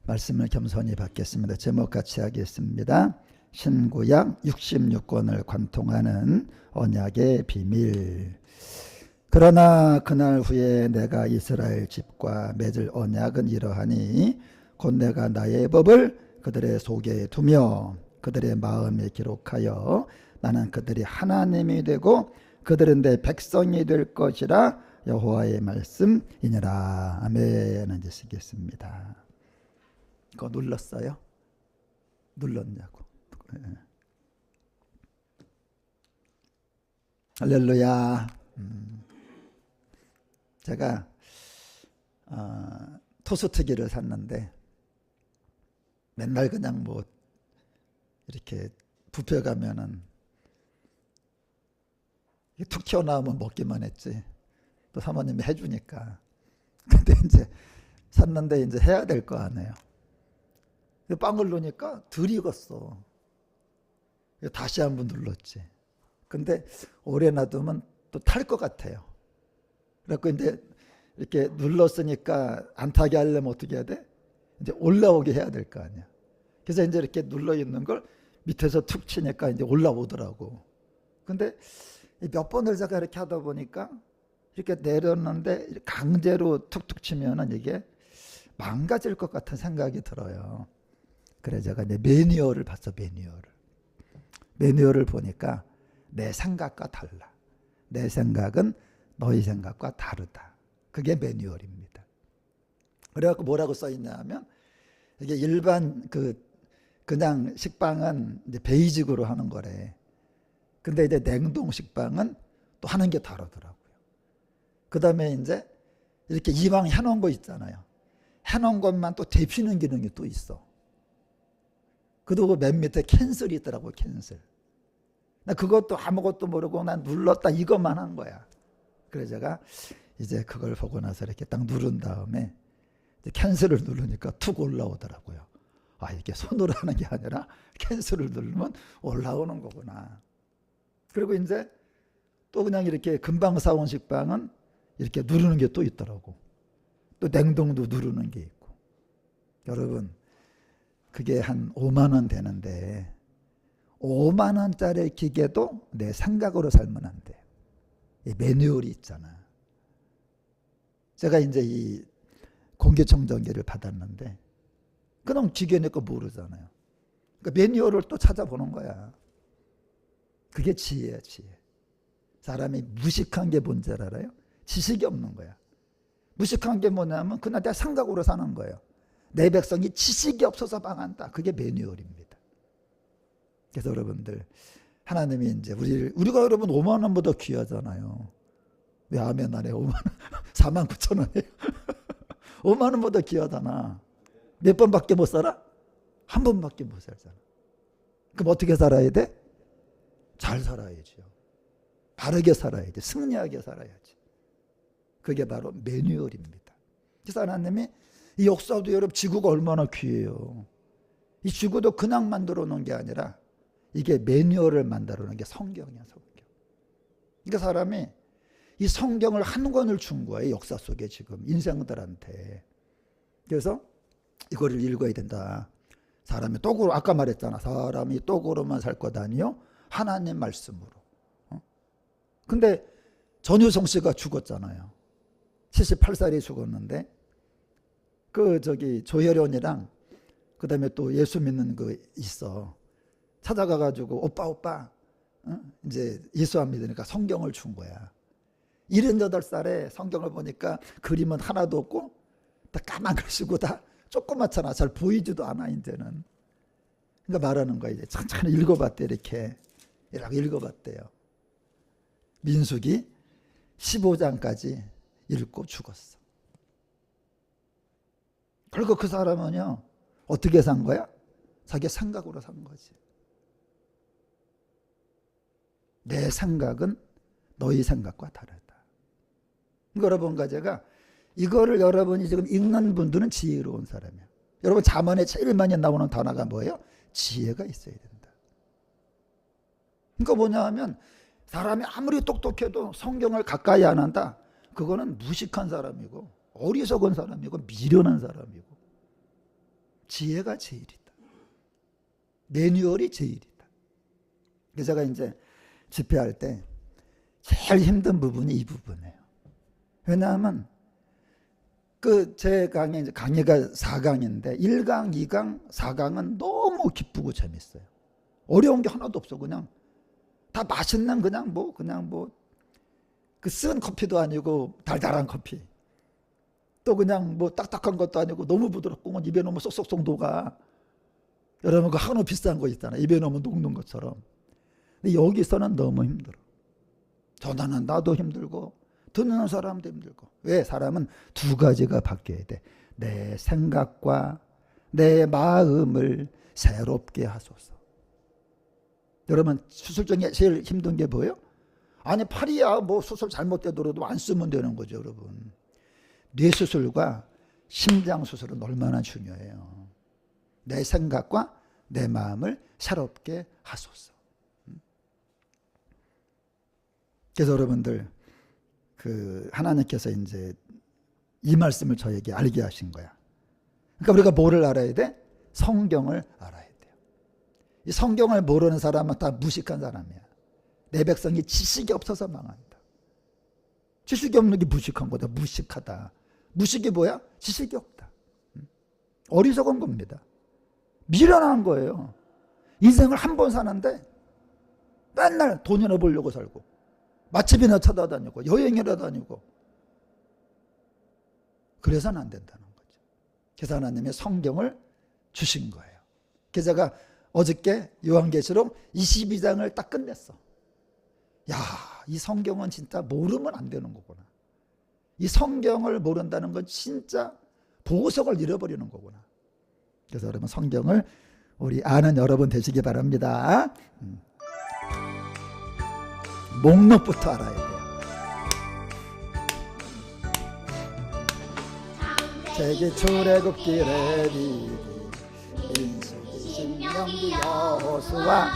말씀을 겸손히 받겠습니다. 제목 같이 하겠습니다. 신구약 66권을 관통하는 언약의 비밀. 그러나 그날 후에 내가 이스라엘 집과 맺을 언약은 이러하니 곧 내가 나의 법을 그들의 속에 두며 그들의 마음에 기록하여 나는 그들이 하나님이 되고 그들은 내 백성이 될 것이라 여호와의 말씀이니라. 아멘. 이제 쓰겠습니다. 그거 눌렀어요? 눌렀냐고. 할렐루야. 제가 토스트기를 샀는데 맨날 그냥 뭐 이렇게 뷔페 가면은 툭 튀어나오면 먹기만 했지. 또 사모님이 해주니까. 근데 이제 샀는데 이제 해야 될 거 아니에요. 빵을 넣으니까 덜 익었어. 다시 한번 눌렀지. 근데 오래 놔두면 또 탈 것 같아요. 그래갖고 이제 이렇게 눌렀으니까 안 타게 하려면 어떻게 해야 돼? 이제 올라오게 해야 될 거 아니야. 그래서 이제 이렇게 눌러 있는 걸 밑에서 툭 치니까 이제 올라오더라고. 근데 몇 번을 제가 이렇게 하다 보니까 이렇게 내렸는데 강제로 툭툭 치면은 이게 망가질 것 같은 생각이 들어요. 그래 제가 이제 매뉴얼을 봤어. 매뉴얼을 보니까 내 생각과 달라. 내 생각은 너희 생각과 다르다. 그게 매뉴얼입니다. 그래갖고 뭐라고 써 있냐 하면 이게 일반 그냥 식빵은 이제 베이직으로 하는 거래. 근데 이제 냉동 식빵은 또 하는 게 다르더라고요. 그 다음에 이제 이렇게 이왕 해놓은 거 있잖아요. 해놓은 것만 또 데피는 기능이 또 있어. 그리고 맨 밑에 캔슬이 있더라고. 캔슬. 나 그것도 아무것도 모르고 난 눌렀다 이것만 한 거야. 그래서 제가 이제 그걸 보고 나서 이렇게 딱 누른 다음에 캔슬을 누르니까 툭 올라오더라고요. 아, 이게 손으로 하는 게 아니라 캔슬을 누르면 올라오는 거구나. 그리고 이제 또 그냥 이렇게 금방 사온 식빵은 이렇게 누르는 게 또 있더라고. 또 냉동도 누르는 게 있고. 여러분, 그게 한 5만 원 되는데 5만 원짜리 기계도 내 생각으로 살면 안 돼. 이 매뉴얼이 있잖아. 제가 이제 이 공기청정기를 받았는데 그냥 기계니까 모르잖아요. 그러니까 매뉴얼을 또 찾아보는 거야. 그게 지혜야, 지혜. 사람이 무식한 게 뭔지 알아요? 지식이 없는 거야. 무식한 게 뭐냐면 그냥 내 생각으로 사는 거예요. 내 백성이 지식이 없어서 망한다. 그게 매뉴얼입니다. 그래서 여러분들 하나님이 이제 우리가 여러분 5만 원보다 귀하잖아요. 왜 아멘 안 해요? 5만 원, 4만 9천 원이에요. 5만 원보다 귀하잖아. 몇 번밖에 못 살아? 한 번밖에 못 살잖아. 그럼 어떻게 살아야 돼? 잘 살아야지요. 바르게 살아야 돼. 승리하게 살아야지. 그게 바로 매뉴얼입니다. 그래서 하나님이 이 역사도 여러분 지구가 얼마나 귀해요. 이 지구도 그냥 만들어 놓은 게 아니라 이게 매뉴얼을 만들어 놓은 게 성경이야, 성경. 그러니까 사람이 이 성경을 한 권을 준 거예요. 역사 속에 지금 인생들한테. 그래서 이거를 읽어야 된다. 사람이 똑으로 아까 말했잖아. 사람이 똑으로만 살 것 아니요. 하나님 말씀으로. 근데 전유성 씨가 죽었잖아요. 78살이 죽었는데 조혜련이랑 그다음에 또 예수 믿는 거 있어. 찾아가가지고 오빠 이제 예수 안 믿으니까 성경을 준 거야. 78살에 성경을 보니까 그림은 하나도 없고 다 까만 글씨고 다 조그맣잖아. 잘 보이지도 않아 이제는. 그러니까 말하는 거야. 이제 천천히 읽어봤대. 이렇게 읽어봤대요. 민수기 15장까지 읽고 죽었어. 그리고 그 사람은요 어떻게 산 거야? 자기 생각으로 산 거지. 내 생각은 너희 생각과 다르다. 여러분과 제가 이거를 여러분이 지금 읽는 분들은 지혜로운 사람이야. 여러분 잠언에 제일 많이 나오는 단어가 뭐예요? 지혜가 있어야 된다. 그러니까 뭐냐 하면 사람이 아무리 똑똑해도 성경을 가까이 안 한다. 그거는 무식한 사람이고 어리석은 사람이고 미련한 사람이고 지혜가 제일이다. 매뉴얼이 제일이다. 그래서 제가 이제 집회할 때 제일 힘든 부분이 이 부분이에요. 왜냐하면 제 강의, 강의가 4강인데 1강, 2강, 4강은 너무 기쁘고 재밌어요. 어려운 게 하나도 없어. 그냥 다 맛있는 그냥 뭐 그 쓴 커피도 아니고 달달한 커피. 또 그냥 뭐 딱딱한 것도 아니고 너무 부드럽고 입에 넣으면 쏙쏙쏙 녹아. 여러분 그 한우 비싼 거 있잖아요. 입에 넣으면 녹는 것처럼. 근데 여기서는 너무 힘들어. 전하는 나도 힘들고 듣는 사람도 힘들고. 왜? 사람은 두 가지가 바뀌어야 돼. 내 생각과 내 마음을 새롭게 하소서. 여러분 수술 중에 제일 힘든 게 뭐예요? 아니 팔이야 뭐 수술 잘못되더라도 안 쓰면 되는 거죠. 여러분 뇌수술과 심장수술은 얼마나 중요해요. 내 생각과 내 마음을 새롭게 하소서. 그래서 여러분들 하나님께서 이제 이 말씀을 저에게 알게 하신 거야. 그러니까 우리가 뭐를 알아야 돼? 성경을 알아야 돼요. 이 성경을 모르는 사람은 다 무식한 사람이야. 내 백성이 지식이 없어서 망한다. 지식이 없는 게 무식한 거다. 무식하다. 무식이 뭐야? 지식이 없다. 어리석은 겁니다. 미련한 거예요. 인생을 한 번 사는데 맨날 돈이나 벌려고 살고 맛집이나 찾아다니고 여행이나 다니고 그래서는 안 된다는 거죠. 그래서 하나님의 성경을 주신 거예요. 그래서 제가 어저께 요한계시록 22장을 딱 끝냈어. 야, 이 성경은 진짜 모르면 안 되는 거구나. 이 성경을 모른다는 건 진짜 보석을 잃어버리는 거구나. 그래서 여러분 성경을 우리 아는 여러분 되시기 바랍니다. 목록부터 알아야 돼요. 세기 출애굽기 레위기 민수기 신명기 여호수아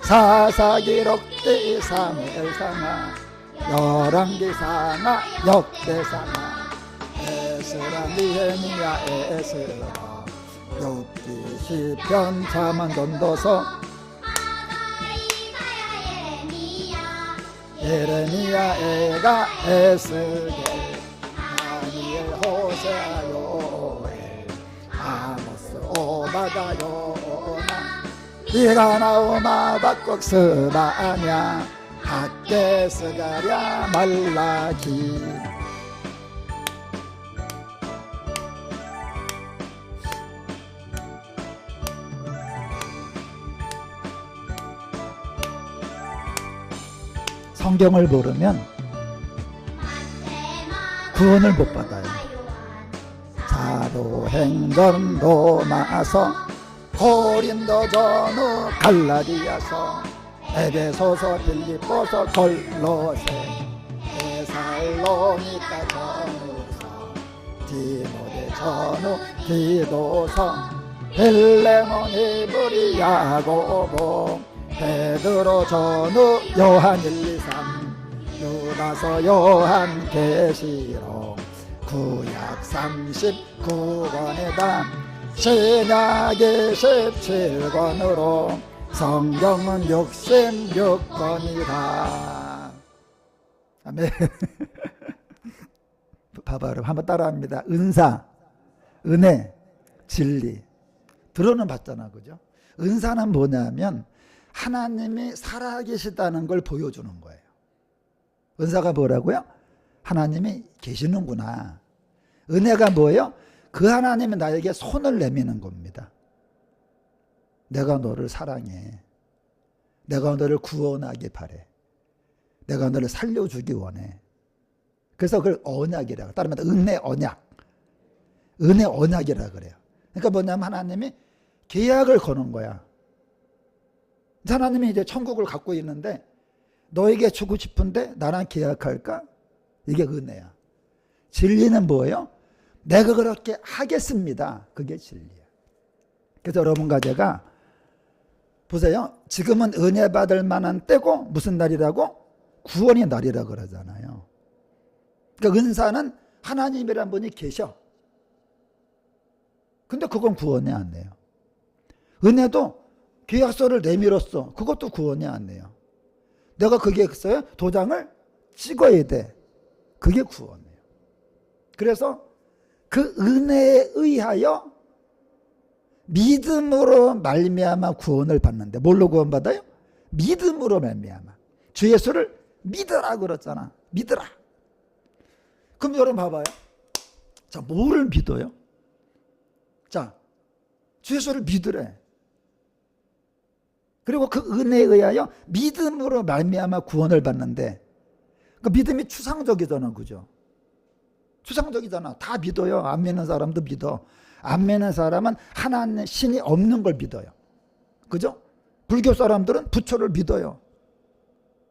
사사기 록기 사무엘상하 열왕기상하 역대상하 에스라 니헤미야 에스라 욥기 시편 자만 전도서 예레미야 에가 에스겔 다니엘 호세아 요엘 아모스 오바다 요나 이가나오마 박국 스바냐 학계 스가랴 말라기. 성경을 모르면 구원을 못 받아요. 사도행전 로마서 고린도 전후 갈라디아서 에베소서 빌립보서 골로새 데살로니가 전후서 디모데 전후 디도서 빌레몬 히브리 야고보 베드로 전후 요한 1, 2, 3 유다서 요한 계시록 구약 39권이다 신약이 17권으로 성경은 66권이다. 아멘. 봐봐 여러분 한번 따라합니다. 은사, 은혜, 진리 들어는 봤잖아. 그죠? 은사는 뭐냐면 하나님이 살아계시다는 걸 보여주는 거예요. 은사가 뭐라고요? 하나님이 계시는구나. 은혜가 뭐예요? 그 하나님이 나에게 손을 내미는 겁니다. 내가 너를 사랑해. 내가 너를 구원하기 바래. 내가 너를 살려주기 원해. 그래서 그걸 언약이라고. 다른 말로 은혜 언약. 은혜 언약이라 그래요. 그러니까 뭐냐면 하나님이 계약을 거는 거야. 하나님이 이제 천국을 갖고 있는데 너에게 주고 싶은데 나랑 계약할까? 이게 은혜야. 진리는 뭐예요? 내가 그렇게 하겠습니다. 그게 진리야. 그래서 여러분과 제가 보세요. 지금은 은혜 받을 만한 때고 무슨 날이라고? 구원의 날이라 그러잖아요. 그러니까 은사는 하나님이란 분이 계셔. 근데 그건 구원이 안 돼요. 은혜도 계약서를 내밀었어. 그것도 구원이 안 돼요. 내가 그 계약서에 도장을 찍어야 돼. 그게 구원이에요. 그래서 그 은혜에 의하여 믿음으로 말미암아 구원을 받는데, 뭘로 구원받아요? 믿음으로 말미암아. 주 예수를 믿으라 그랬잖아. 믿으라. 그럼 여러분 봐봐요. 자, 뭐를 믿어요? 자, 주 예수를 믿으래. 그리고 그 은혜에 의하여 믿음으로 말미암아 구원을 받는데, 그 믿음이 추상적이잖아, 그죠? 추상적이잖아. 다 믿어요. 안 믿는 사람도 믿어. 안 믿는 사람은 하나님, 신이 없는 걸 믿어요. 그죠? 불교 사람들은 부처를 믿어요.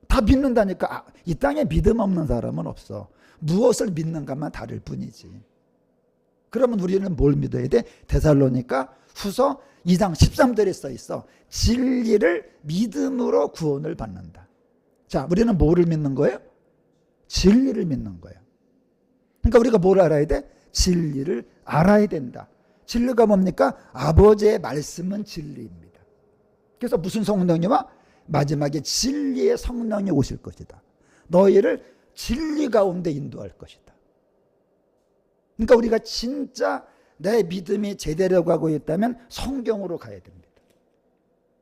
다 믿는다니까. 이 땅에 믿음 없는 사람은 없어. 무엇을 믿는가만 다를 뿐이지. 그러면 우리는 뭘 믿어야 돼? 데살로니가 후서 2장 13절에 써 있어. 진리를 믿음으로 구원을 받는다. 자, 우리는 뭐를 믿는 거예요? 진리를 믿는 거예요. 그러니까 우리가 뭘 알아야 돼? 진리를 알아야 된다. 진리가 뭡니까? 아버지의 말씀은 진리입니다. 그래서 무슨 성령이 와? 마지막에 진리의 성령이 오실 것이다. 너희를 진리 가운데 인도할 것이다. 그러니까 우리가 진짜 내 믿음이 제대로 가고 있다면 성경으로 가야 됩니다.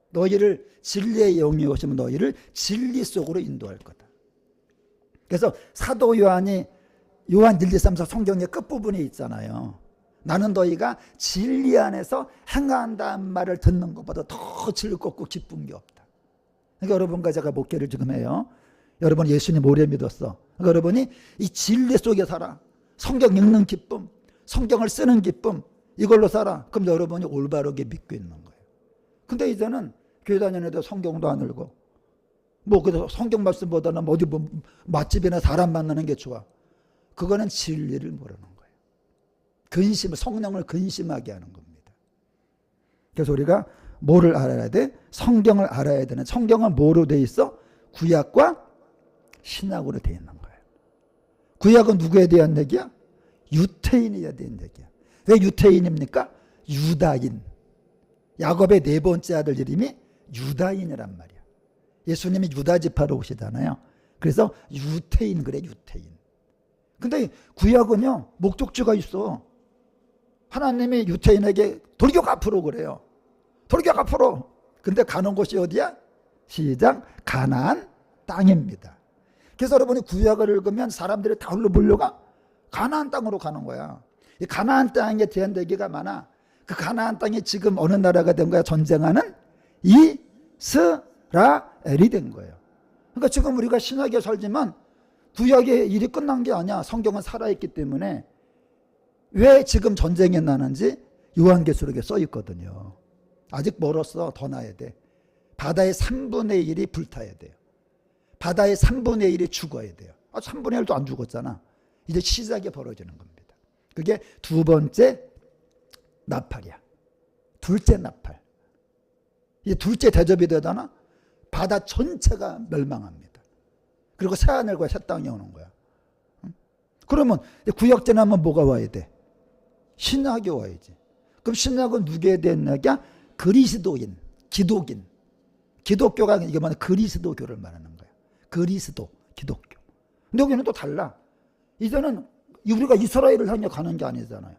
너희를 진리의 영이 오시면 너희를 진리 속으로 인도할 거다. 그래서 사도 요한이 요한 1, 2, 3, 4 성경의 끝부분에 있잖아요. 나는 너희가 진리 안에서 행한다는 말을 듣는 것보다 더 즐겁고 기쁜 게 없다. 그러니까 여러분과 제가 목회를 지금 해요. 여러분 예수님 오래 믿었어. 그러니까 여러분이 이 진리 속에 살아. 성경 읽는 기쁨, 성경을 쓰는 기쁨, 이걸로 살아. 그럼 여러분이 올바르게 믿고 있는 거예요. 근데 이제는 교회 다니는 애들 성경도 안 읽고, 뭐 그래서 성경 말씀보다는 어디 뭐 맛집이나 사람 만나는 게 좋아. 그거는 진리를 모르는 거예요. 근심, 성령을 근심하게 하는 겁니다. 그래서 우리가 뭐를 알아야 돼? 성경을 알아야 되는. 성경은 뭐로 돼 있어? 구약과 신약으로 돼 있는 거예요. 구약은 누구에 대한 얘기야? 유태인에 대한 얘기야. 왜 유태인입니까? 유다인. 야곱의 네 번째 아들 이름이 유다인이란 말이야. 예수님이 유다 지파로 오시잖아요. 그래서 유태인 그래, 유태인. 근데 구약은요, 목적지가 있어. 하나님이 유태인에게 돌격 앞으로 그래요. 돌격 앞으로. 근데 가는 곳이 어디야? 시작, 가나안 땅입니다. 그래서 여러분이 구약을 읽으면 사람들이 다 홀로 몰려가 가나안 땅으로 가는 거야. 이 가나안 땅에 대한 얘기가 많아. 그 가나안 땅이 지금 어느 나라가 된 거야? 전쟁하는 이스라엘이 된 거예요. 그러니까 지금 우리가 신약에 살지만 구약의 일이 끝난 게 아니야. 성경은 살아있기 때문에. 왜 지금 전쟁이 나는지 요한계시록에 써 있거든요. 아직 멀었어. 더 나야 돼. 바다의 3분의 1이 불타야 돼요. 바다의 3분의 1이 죽어야 돼요. 3분의 1도 안 죽었잖아. 이제 시작이 벌어지는 겁니다. 그게 두 번째 나팔이야. 둘째 나팔. 이제 둘째 대접이 되잖아. 바다 전체가 멸망합니다. 그리고 새하늘과 새 땅이 오는 거야. 그러면 구약 지나면 뭐가 와야 돼? 신약이 와야지. 그럼 신약은 누구에 대한 얘기야? 그리스도인, 기독인. 기독교가 이게 뭐냐? 그리스도교를 말하는 거야. 그리스도, 기독교. 근데 여기는 또 달라. 이제는 우리가 이스라엘을 향해 가는 게 아니잖아요.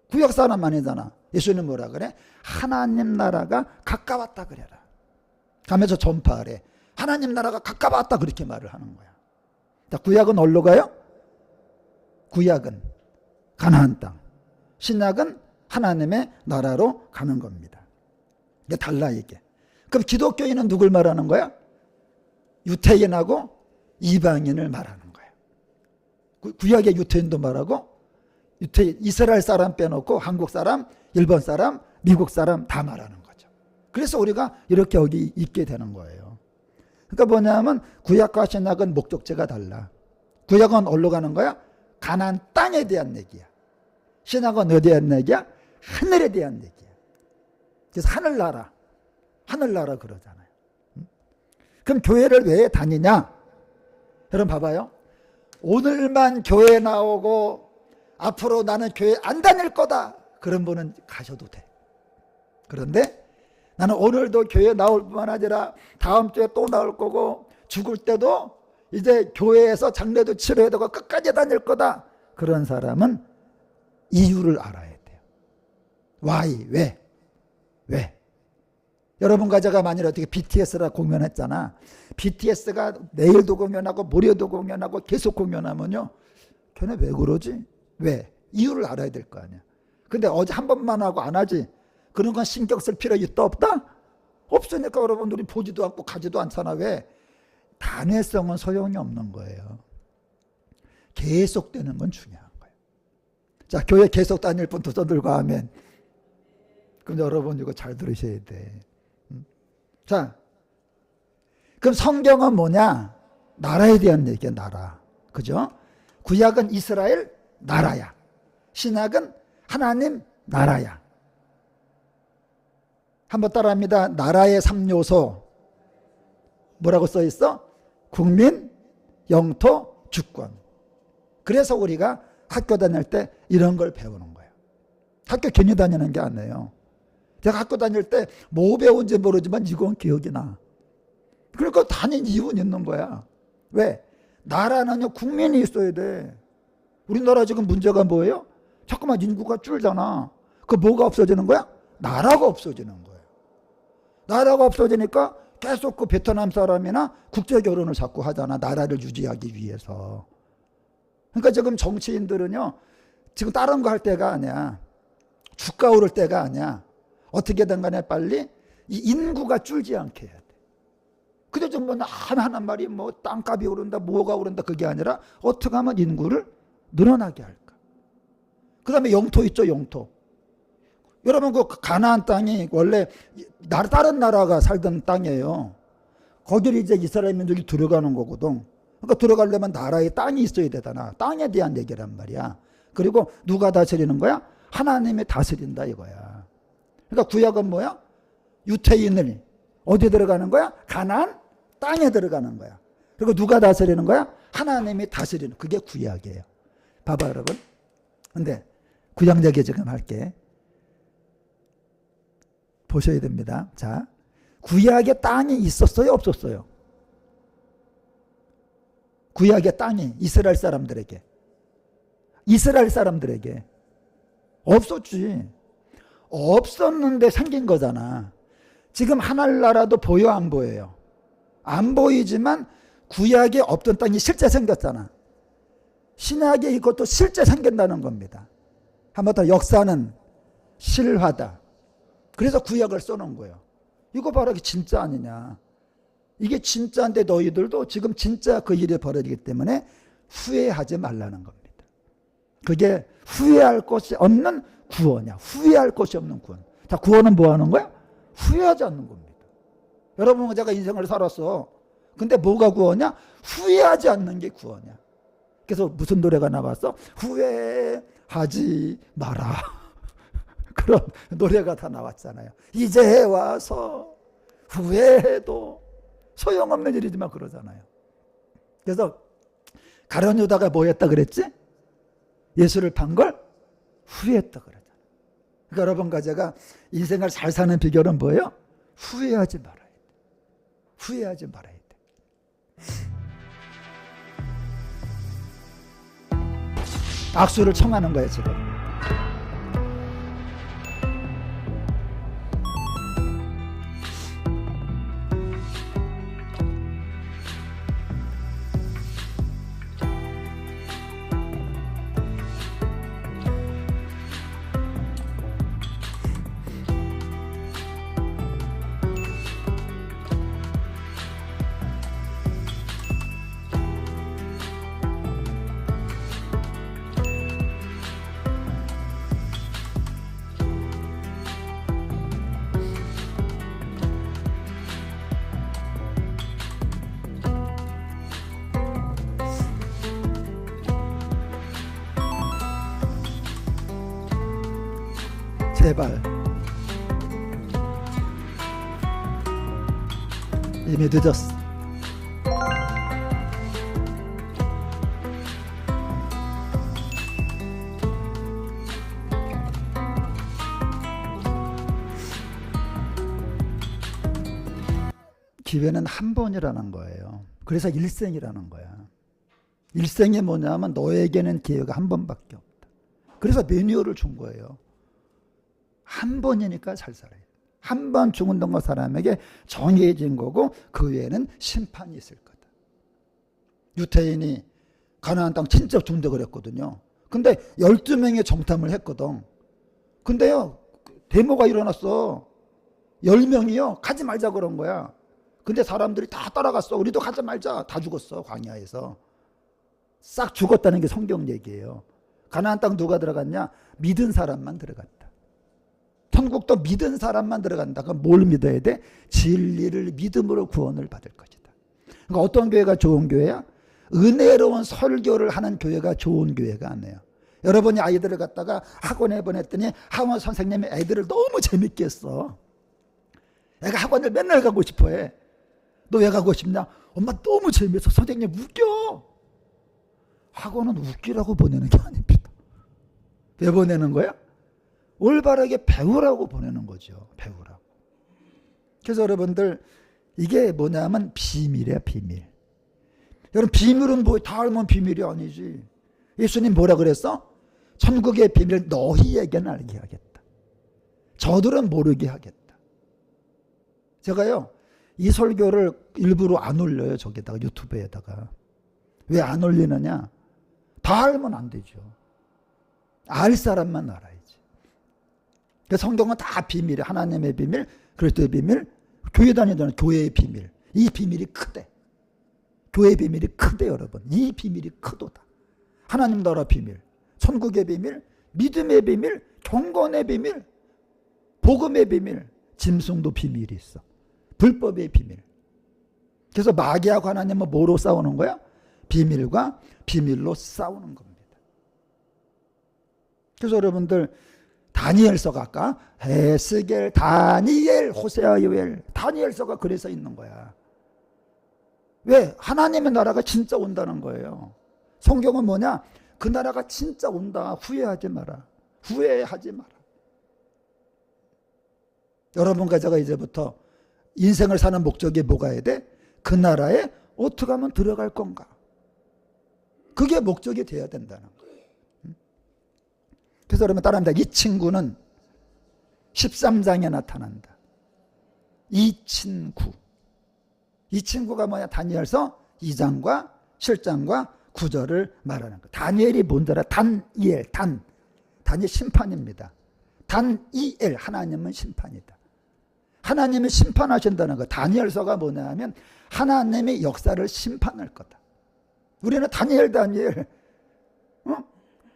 구약 사람 아니잖아. 예수님 뭐라 그래? 하나님 나라가 가까웠다 그래라. 가면서 전파하래. 하나님 나라가 가까웠다 그렇게 말을 하는 거야. 자, 구약은 어디로 가요? 구약은 가나안 땅. 신약은 하나님의 나라로 가는 겁니다. 이게 달라 이게. 그럼 기독교인은 누굴 말하는 거야? 유태인하고 이방인을 말하는 거야. 구약의 유태인도 말하고 유태인, 이스라엘 사람 빼놓고 한국 사람, 일본 사람, 미국 사람 다 말하는 거죠. 그래서 우리가 이렇게 여기 있게 되는 거예요. 그러니까 뭐냐면 구약과 신약은 목적지가 달라. 구약은 어디로 가는 거야? 가나안 땅에 대한 얘기야. 신약은 어디에 대한 얘기야? 하늘에 대한 얘기야. 그래서 하늘나라, 하늘나라 그러잖아요. 그럼 교회를 왜 다니냐? 여러분 봐봐요. 오늘만 교회 나오고 앞으로 나는 교회 안 다닐 거다 그런 분은 가셔도 돼. 그런데 나는 오늘도 교회 나올 뿐만 아니라 다음 주에 또 나올 거고 죽을 때도 이제 교회에서 장례도 치러야 되고 끝까지 다닐 거다. 그런 사람은 이유를 알아야 돼요. Why? 왜? 여러분과 제가 만일 어떻게 BTS라 공연했잖아. BTS가 내일도 공연하고 모레도 공연하고 계속 공연하면요, 걔네 왜 그러지? 왜? 이유를 알아야 될 거 아니야. 근데 어제 한 번만 하고 안 하지? 그런 건 신경 쓸 필요 있다 없다? 없으니까 여러분들이 보지도 않고 가지도 않잖아. 왜? 단회성은 소용이 없는 거예요. 계속되는 건 중요한 거예요. 자, 교회 계속 다닐 분 두 손 들고 하면. 그럼 여러분 이거 잘 들으셔야 돼. 자, 그럼 성경은 뭐냐? 나라에 대한 얘기야, 나라. 그죠? 구약은 이스라엘 나라야. 신약은 하나님 나라야. 한번 따라합니다. 나라의 3요소. 뭐라고 써 있어? 국민, 영토, 주권. 그래서 우리가 학교 다닐 때 이런 걸 배우는 거예요. 학교 괜히 다니는 게 아니에요. 제가 학교 다닐 때 뭐 배운지 모르지만 이건 기억이 나. 그러니까 다닌 이유는 있는 거야. 왜? 나라는요, 국민이 있어야 돼. 우리나라 지금 문제가 뭐예요? 자꾸만 인구가 줄잖아. 그 뭐가 없어지는 거야? 나라가 없어지는 거예요. 나라가 없어지니까 계속 그 베트남 사람이나 국제 결혼을 자꾸 하잖아. 나라를 유지하기 위해서. 그러니까 지금 정치인들은요, 지금 다른 거 할 때가 아니야. 주가 오를 때가 아니야. 어떻게든 간에 빨리 이 인구가 줄지 않게 해야 돼. 근데 좀 뭐 하나하나 말이 뭐 땅값이 오른다, 뭐가 오른다, 그게 아니라 어떻게 하면 인구를 늘어나게 할까. 그 다음에 영토 있죠, 영토. 여러분, 그 가나안 땅이 원래 다른 나라가 살던 땅이에요. 거기를 이제 이스라엘 민족이 들어가는 거거든. 그러니까 들어가려면 나라에 땅이 있어야 되잖아. 땅에 대한 얘기란 말이야. 그리고 누가 다스리는 거야? 하나님이 다스린다 이거야. 그러니까 구약은 뭐야? 유태인을 어디 들어가는 거야? 가나안 땅에 들어가는 거야. 그리고 누가 다스리는 거야? 하나님이 다스리는, 그게 구약이에요. 봐봐 여러분. 근데 구약 얘기 지금 할게. 보셔야 됩니다. 자, 구약에 땅이 있었어요, 없었어요? 구약의 땅이 이스라엘 사람들에게 없었지. 없었는데 생긴 거잖아. 지금 하늘나라도 보여, 안 보여요? 안 보이지만 구약에 없던 땅이 실제 생겼잖아. 신약에 이것도 실제 생긴다는 겁니다. 한번 더, 역사는 실화다. 그래서 구약을 써놓은 거예요. 이거 봐라, 이게 진짜 아니냐. 이게 진짜인데 너희들도 지금 진짜 그 일이 벌어지기 때문에 후회하지 말라는 겁니다. 그게 후회할 것이 없는 구원이야. 후회할 것이 없는 구원. 자, 구원은 뭐 하는 거야? 후회하지 않는 겁니다. 여러분, 제가 인생을 살았어. 근데 뭐가 구원이야? 후회하지 않는 게 구원이야. 그래서 무슨 노래가 나왔어? 후회하지 마라. 그런 노래가 다 나왔잖아요. 이제 와서 후회해도 소용없는 일이지만 그러잖아요. 그래서 가룟 유다가 뭐 했다 그랬지? 예수를 판 걸 후회했다 그러잖아요. 그러니까 여러분과 제가 인생을 잘 사는 비결은 뭐예요? 후회하지 말아야 돼. 후회하지 말아야 돼. 악수를 청하는 거예요, 지금. 제발. 이미 늦었어. 기회는 한 번이라는 거예요. 그래서 일생이라는 거야. 일생이 뭐냐면 너에게는 기회가 한 번밖에 없다. 그래서 매뉴얼을 준 거예요. 한 번이니까 잘 살아요. 한 번 죽은 동거 사람에게 정해진 거고 그 외에는 심판이 있을 거다. 유태인이 가나안 땅 진짜 준다 그랬거든요. 근데 12명의 정탐을 했거든. 근데요, 데모가 일어났어. 10명이요, 가지 말자 그런 거야. 근데 사람들이 다 따라갔어. 우리도 가지 말자. 다 죽었어, 광야에서. 싹 죽었다는 게 성경 얘기예요. 가나안 땅 누가 들어갔냐? 믿은 사람만 들어갔다. 천국도 믿은 사람만 들어간다. 그럼 뭘 믿어야 돼? 진리를 믿음으로 구원을 받을 것이다. 그러니까 어떤 교회가 좋은 교회야? 은혜로운 설교를 하는 교회가 좋은 교회가 아니에요. 여러분이 아이들을 갖다가 학원에 보냈더니 학원 선생님이 애들을 너무 재밌게 했어. 애가 학원을 맨날 가고 싶어해. 너 왜 가고 싶냐? 엄마 너무 재밌어. 선생님 웃겨. 학원은 웃기라고 보내는 게 아닙니다. 왜 보내는 거야? 올바르게 배우라고 보내는 거죠. 배우라고. 그래서 여러분들 이게 뭐냐면 비밀이야, 비밀. 여러분 비밀은 뭐 다 알면 비밀이 아니지. 예수님 뭐라 그랬어? 천국의 비밀을 너희에게는 알게 하겠다. 저들은 모르게 하겠다. 제가요 이 설교를 일부러 안 올려요. 저기다가 유튜브에다가. 왜 안 올리느냐? 다 알면 안 되죠. 알 사람만 알아야지. 성경은 다 비밀이에요. 하나님의 비밀, 그리스도의 비밀, 교회 다니잖아요. 교회의 비밀. 이 비밀이 크대. 교회의 비밀이 크대 여러분. 이 비밀이 크도다. 하나님 나라 비밀, 천국의 비밀, 믿음의 비밀, 경건의 비밀, 복음의 비밀, 짐승도 비밀이 있어. 불법의 비밀. 그래서 마귀하고 하나님은 뭐로 싸우는 거야? 비밀과 비밀로 싸우는 겁니다. 그래서 여러분들 다니엘서가 아까 에스겔, 다니엘, 호세아, 요엘, 다니엘서가 그래서 있는 거야. 왜? 하나님의 나라가 진짜 온다는 거예요. 성경은 뭐냐? 그 나라가 진짜 온다. 후회하지 마라. 후회하지 마라. 여러분과 제가 이제부터 인생을 사는 목적이 뭐가 해야 돼? 그 나라에 어떻게 하면 들어갈 건가? 그게 목적이 돼야 된다는 거예요. 그래서 여러분 따라합니다. 이 친구는 13장에 나타난다. 이 친구. 이 친구가 뭐야? 다니엘서 2장과 7장과 9절을 말하는 거예요. 다니엘이 뭔지 알아? 단이엘, 단이 심판입니다. 단이엘, 하나님은 심판이다. 하나님이 심판하신다는 거. 다니엘서가 뭐냐 하면 하나님의 역사를 심판할 거다. 우리는 다니엘,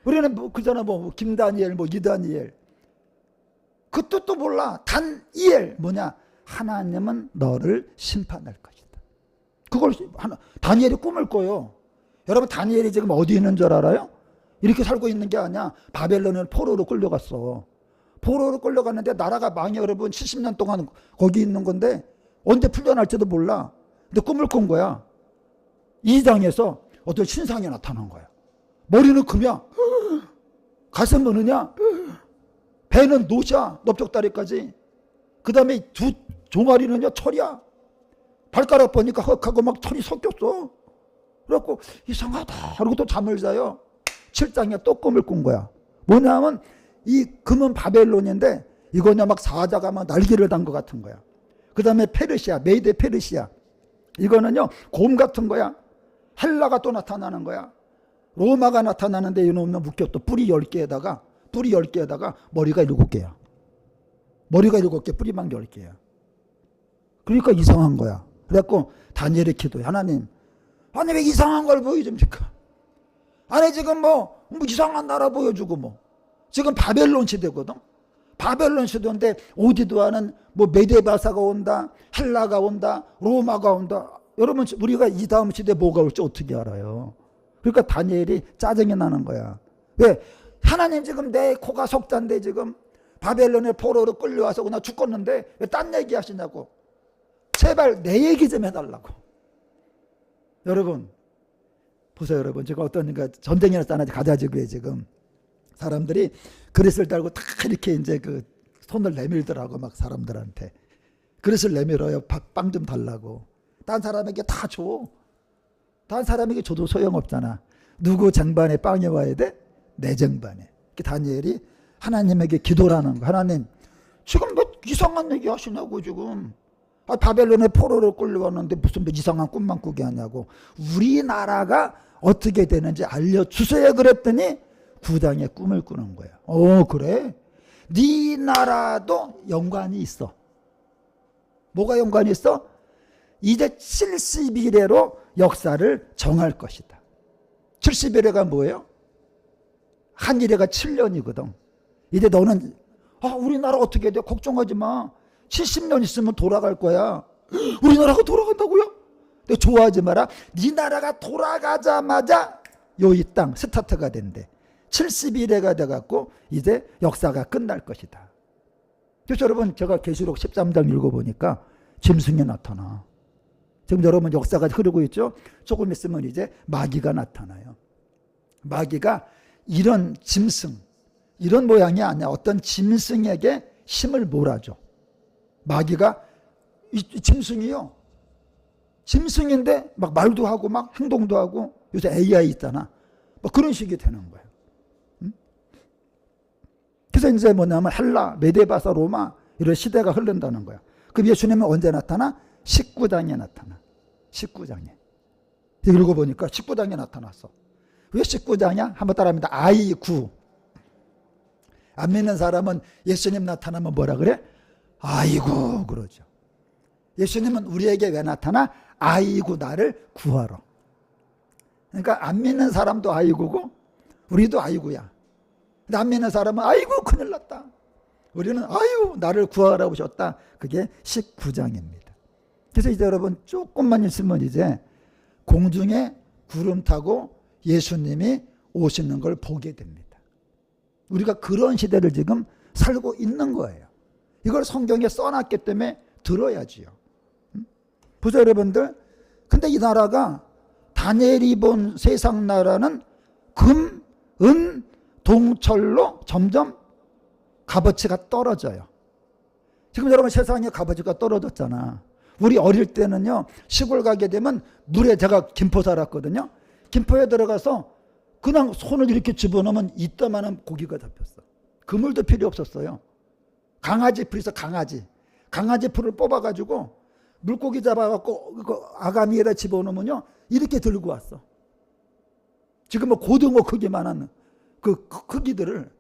우리는 뭐 그잖아, 뭐 김다니엘, 뭐 이다니엘. 그 뜻도 몰라. 단이엘 뭐냐? 하나님은 너를 심판할 것이다. 그걸 다니엘이 꿈을 꿔요. 여러분 다니엘이 지금 어디 있는 줄 알아요? 이렇게 살고 있는 게 아니야. 바벨론을 포로로 끌려갔어. 포로로 끌려갔는데 나라가 망해. 여러분 70년 동안 거기 있는 건데 언제 풀려날지도 몰라. 근데 꿈을 꾼 거야. 2장에서 어떤 신상이 나타난 거야. 머리는 금이야. 가슴은 은이냐? 배는 노시야. 넓적다리까지. 그 다음에 두 종아리는요 철이야. 발가락 보니까 헉하고 막 철이 섞였어. 그래갖고 이상하다. 그러고 또 잠을 자요. 7장에 또 꿈을 꾼 거야. 뭐냐면 이 금은 바벨론인데 이거냐 막 사자가 막 날개를 단 것 같은 거야. 그 다음에 페르시아, 메이데 페르시아. 이거는요 곰 같은 거야. 헬라가 또 나타나는 거야. 로마가 나타나는데 이놈은 묶였어. 뿌리 10개에다가 머리가 7개야. 머리가 7개, 뿌리만 10개야. 그러니까 이상한 거야. 그래갖고 다니엘의 기도해. 하나님, 아니 왜 이상한 걸 보여줍니까? 아니 지금 뭐 이상한 나라 보여주고 뭐. 지금 바벨론 시대거든. 바벨론 시대인데 오지도 않은 뭐 메데바사가 온다, 헬라가 온다, 로마가 온다. 여러분 우리가 이 다음 시대에 뭐가 올지 어떻게 알아요? 그러니까 다니엘이 짜증이 나는 거야. 왜? 하나님 지금 내 코가 석자인데 지금 바벨론의 포로로 끌려와서 그냥 죽겠는데 왜 딴 얘기 하시냐고. 제발 내 얘기 좀 해달라고. 여러분 보세요. 여러분 제가 어떤 전쟁이 났잖아요. 가자지구에 지금 사람들이 그릇을 달고 다 이렇게 이제 그 손을 내밀더라고 막 사람들한테. 그릇을 내밀어요. 빵 좀 달라고. 다른 사람에게 다 줘. 다른 사람에게 줘도 소용없잖아. 누구 쟁반에 빵이 와야 돼? 내 쟁반에. 다니엘이 하나님에게 기도라는 거. 하나님, 지금 뭐 이상한 얘기 하시냐고 지금. 바벨론에 포로로 끌려왔는데 무슨 뭐 이상한 꿈만 꾸게 하냐고. 우리나라가 어떻게 되는지 알려주세요 그랬더니 9장의 꿈을 꾸는 거야. 그래? 네 나라도 연관이 있어. 뭐가 연관이 있어? 이제 70일에로 역사를 정할 것이다. 70일에가 뭐예요? 한 일회가 7년이거든. 이제 너는 우리나라 어떻게 돼? 걱정하지 마. 70년 있으면 돌아갈 거야. 우리나라가 돌아간다고요? 너 좋아하지 마라. 네 나라가 돌아가자마자 이 땅 스타트가 된대. 70일에가 돼갖고 이제 역사가 끝날 것이다. 그래서 여러분 제가 계시록 13장 읽어보니까 짐승이 나타나. 지금 여러분 역사가 흐르고 있죠. 조금 있으면 이제 마귀가 나타나요. 마귀가 이런 짐승, 이런 모양이 아니야. 어떤 짐승에게 힘을 몰아줘. 마귀가 이 짐승이요. 짐승인데 막 말도 하고 막 행동도 하고 요새 AI 있잖아. 막 그런 식이 되는 거예요. 그래서 이제 뭐냐면 헬라, 메데바사, 로마 이런 시대가 흐른다는 거야. 그럼 예수님은 언제 나타나? 19장에 나타나. 19장에. 읽어보니까 19장에 나타났어. 왜 19장이야? 한번 따라합니다. 아이구. 안 믿는 사람은 예수님 나타나면 뭐라 그래? 아이고 그러죠. 예수님은 우리에게 왜 나타나? 아이고 나를 구하러. 그러니까 안 믿는 사람도 아이고고 우리도 아이고야. 근데 안 믿는 사람은 아이고 큰일 났다. 우리는 아유 나를 구하러 오셨다. 그게 19장입니다. 그래서 이제 여러분 조금만 있으면 이제 공중에 구름 타고 예수님이 오시는 걸 보게 됩니다. 우리가 그런 시대를 지금 살고 있는 거예요. 이걸 성경에 써놨기 때문에 들어야지요. 보세요 여러분들. 근데 이 나라가 다니엘이 본 세상 나라는 금, 은, 동철로 점점 값어치가 떨어져요. 지금 여러분 세상에 값어치가 떨어졌잖아. 우리 어릴 때는요 시골 가게 되면 물에 제가 김포 살았거든요. 김포에 들어가서 그냥 손을 이렇게 집어넣으면 이따만한 고기가 잡혔어. 그물도 필요 없었어요. 강아지 풀 있어. 강아지 풀을 뽑아가지고 물고기 잡아갖고 아가미에다 집어넣으면요 이렇게 들고 왔어. 지금 뭐 고등어 크기만한 그 크기들을.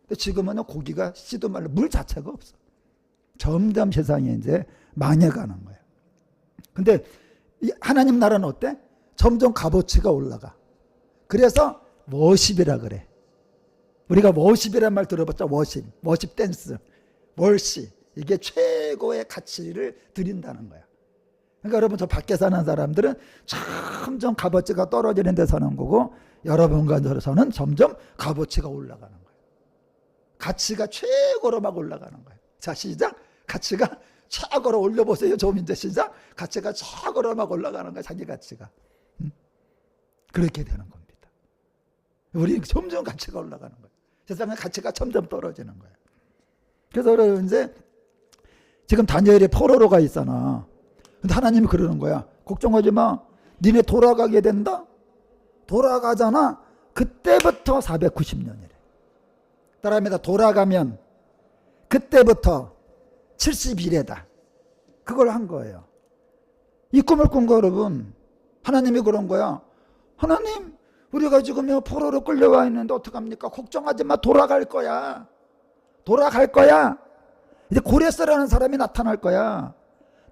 근데 지금은 고기가 씨도 말라 물 자체가 없어. 점점 세상이 이제 망해가는 거예요. 근데 하나님 나라는 어때? 점점 값어치가 올라가. 그래서 워십이라 그래. 우리가 워십이란 말 들어봤죠? 워십 댄스, 월십. 이게 최고의 가치를 드린다는 거야. 그러니까 여러분 저 밖에 사는 사람들은 점점 값어치가 떨어지는 데 사는 거고 여러분과 저는 점점 값어치가 올라가는 거예요. 가치가 최고로 막 올라가는 거예요. 자 시작. 가치가 최고로 올려보세요. 좀 이제 시작. 가치가 최고로 막 올라가는 거예요. 자기 가치가. 그렇게 되는 겁니다. 우리 점점 가치가 올라가는 거예요. 세상의 가치가 점점 떨어지는 거예요. 그래서 이제 지금 다니엘이 포로로 가 있잖아. 근데 하나님이 그러는 거야. 걱정하지 마. 니네 돌아가게 된다. 돌아가잖아. 그때부터 490년이래. 따라합니다. 돌아가면 그때부터 70일에다. 그걸 한 거예요. 이 꿈을 꾼 거 여러분. 하나님이 그런 거야. 하나님 우리가 지금 포로로 끌려와 있는데 어떡합니까? 걱정하지 마. 돌아갈 거야. 돌아갈 거야. 이제 고레스라는 사람이 나타날 거야.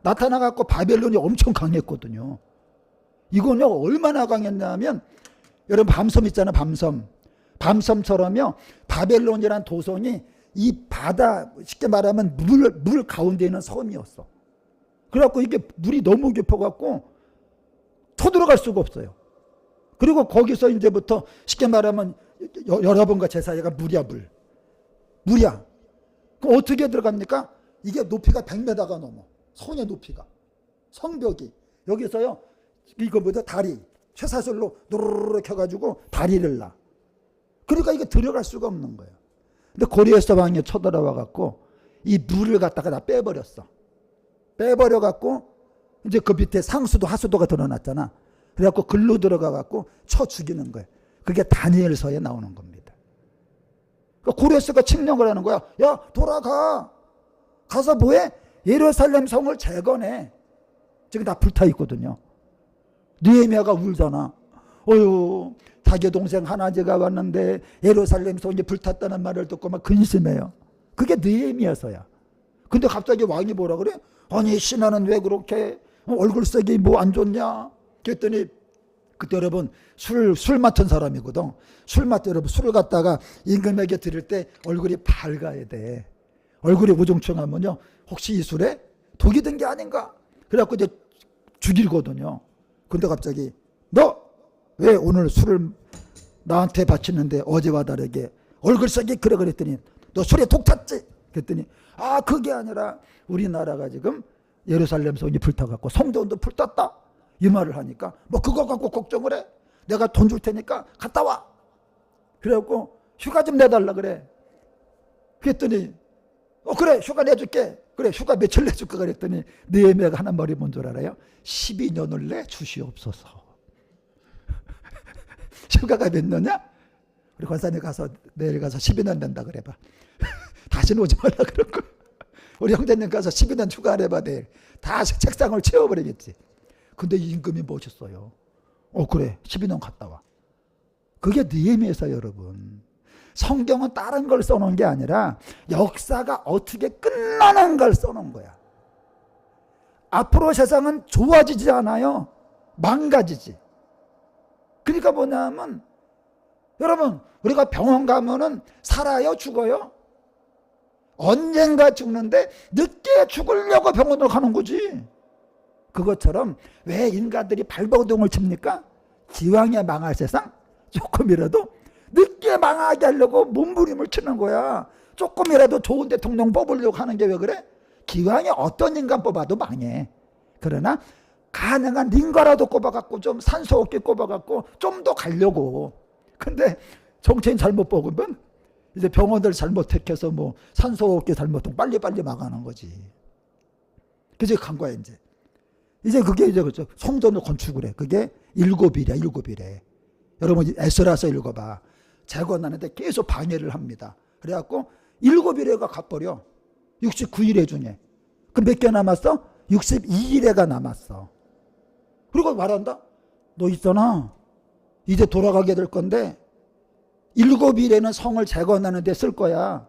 나타나갖고 바벨론이 엄청 강했거든요. 이거는요 얼마나 강했냐면 여러분 밤섬 있잖아요. 밤섬처럼요 바벨론이라는 도성이 이 바다 쉽게 말하면 물 가운데 있는 섬이었어. 그래갖고 이게 물이 너무 깊어갖고 쳐들어갈 수가 없어요. 그리고 거기서 이제부터 쉽게 말하면 여러분과 제 사이가 물이야. 그럼 어떻게 들어갑니까? 이게 높이가 100m가 넘어. 성의 높이가. 성벽이. 여기서요 이거보다 다리 쇠사슬로 노르르 켜가지고 다리를 놔. 그러니까 이게 들어갈 수가 없는 거예요. 근데 고리에서 왕이 쳐들어와 갖고 이 물을 갖다가 다 빼버렸어. 빼버려갖고 이제 그 밑에 상수도 하수도가 드러났잖아. 그래갖고 글로 들어가갖고 쳐 죽이는 거예요. 그게 다니엘서에 나오는 겁니다. 그러니까 고레스가 칙령을 하는 거야. 야, 돌아가. 가서 뭐해? 예루살렘 성을 재건해. 지금 다 불타 있거든요. 느헤미야가 울잖아. 어휴, 자기 동생 하나제가 왔는데 예루살렘 성이 불탔다는 말을 듣고 막 근심해요. 그게 느헤미야서야. 근데 갑자기 왕이 뭐라 그래? 아니, 신하는 왜 그렇게 얼굴색이 뭐 안 좋냐? 그랬더니 그때 여러분 술 맡은 사람이거든. 여러분 술을 갖다가 임금에게 드릴 때 얼굴이 밝아야 돼. 얼굴이 우중충하면요, 혹시 이 술에 독이 든 게 아닌가? 그래갖고 이제 죽이거든요. 근데 갑자기 너 왜 오늘 술을 나한테 바치는데 어제와 다르게 얼굴색이 그래? 그랬더니 너 술에 독 탔지? 그랬더니 아, 그게 아니라 우리나라가 지금 예루살렘 성이 불타갖고 성전도 불탔다, 이 말을 하니까 뭐 그거 갖고 걱정을 해? 내가 돈 줄 테니까 갔다 와. 그래갖고 휴가 좀 내달라 그래. 그랬더니 그래, 휴가 내줄게. 그래, 휴가 며칠 내줄까? 그랬더니 느헤미야가 하는 말이 뭔 줄 알아요? 12년을 내 주시옵소서. 휴가가 몇 년이야? 우리 권사님 가서 내일 가서 12년 된다 그래봐. 다시는 오지 말라 그런 거. 우리 형제님 가서 12년 휴가를 해봐. 내일 다 책상을 채워버리겠지. 근데 임금이 멋있어요. 그래, 12년 갔다 와. 그게 느헤미야서 여러분. 성경은 다른 걸 써놓은 게 아니라 역사가 어떻게 끝나는 걸 써놓은 거야. 앞으로 세상은 좋아지지 않아요. 망가지지. 그러니까 뭐냐면 여러분, 우리가 병원 가면은 살아요, 죽어요? 언젠가 죽는데 늦게 죽으려고 병원으로 가는 거지. 그것처럼 왜 인간들이 발버둥을 칩니까? 기왕에 망할 세상 조금이라도 늦게 망하게 하려고 몸부림을 치는 거야. 조금이라도 좋은 대통령 뽑으려고 하는 게 왜 그래? 기왕에 어떤 인간 뽑아도 망해. 그러나 가능한 인과라도 꼽아갖고 좀 산소 없게 꼽아갖고 좀 더 가려고. 근데 정치인 잘못 뽑으면 이제 병원들 잘못 택해서 뭐 산소 없게 잘못하면 빨리빨리 망하는 거지. 그래서 간 거야 이제. 이제 그게 이제 그죠. 성전을 건축을 해. 그게 7일이래. 여러분 에스라서 읽어봐. 재건하는데 계속 방해를 합니다. 그래갖고 7일에가 가버려. 69일에 중에. 그럼 몇 개 남았어? 62일에가 남았어. 그리고 말한다. 너 있잖아. 이제 돌아가게 될 건데 7일에는 성을 재건하는 데 쓸 거야.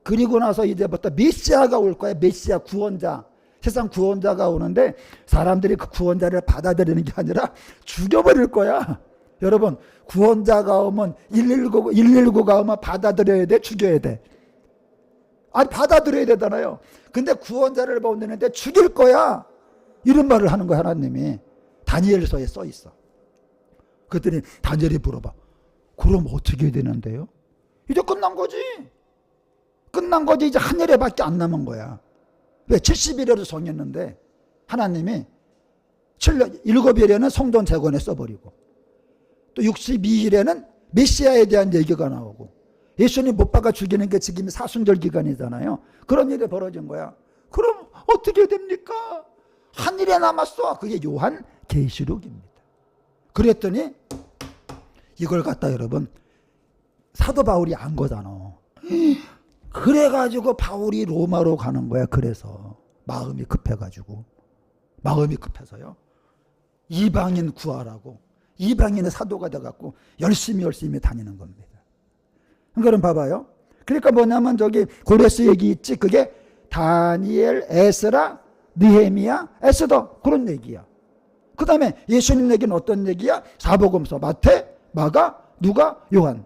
그리고 나서 이제부터 메시아가 올 거야. 메시아 구원자. 세상 구원자가 오는데 사람들이 그 구원자를 받아들이는 게 아니라 죽여버릴 거야. 여러분, 구원자가 오면 119가 오면 받아들여야 돼, 죽여야 돼? 아니, 받아들여야 되잖아요. 근데 구원자를 보내는데 죽일 거야, 이런 말을 하는 거야, 하나님이. 다니엘서에 써 있어. 그랬더니 다니엘이 물어봐. 그럼 어떻게 되는데요? 이제 끝난 거지. 끝난 거지. 이제 한 일에밖에 안 남은 거야. 왜? 70일에도 성했는데 하나님이 7일에는 성전 재건에 써버리고 또 62일에는 메시아에 대한 얘기가 나오고 예수님 못 박아 죽이는 게 지금 사순절 기간이잖아요. 그런 일이 벌어진 거야. 그럼 어떻게 됩니까? 한 일에 남았어. 그게 요한 계시록입니다. 그랬더니 이걸 갖다 여러분 사도 바울이 안 거잖아. 그래가지고 바울이 로마로 가는 거야. 그래서 마음이 급해가지고. 마음이 급해서요. 이방인 구하라고. 이방인의 사도가 돼갖고 열심히 다니는 겁니다. 그럼 봐봐요. 그러니까 뭐냐면 저기 고레스 얘기 있지. 그게 다니엘, 에스라, 느헤미야, 에스더 그런 얘기야. 그 다음에 예수님 얘기는 어떤 얘기야? 사복음서 마태, 마가, 누가, 요한.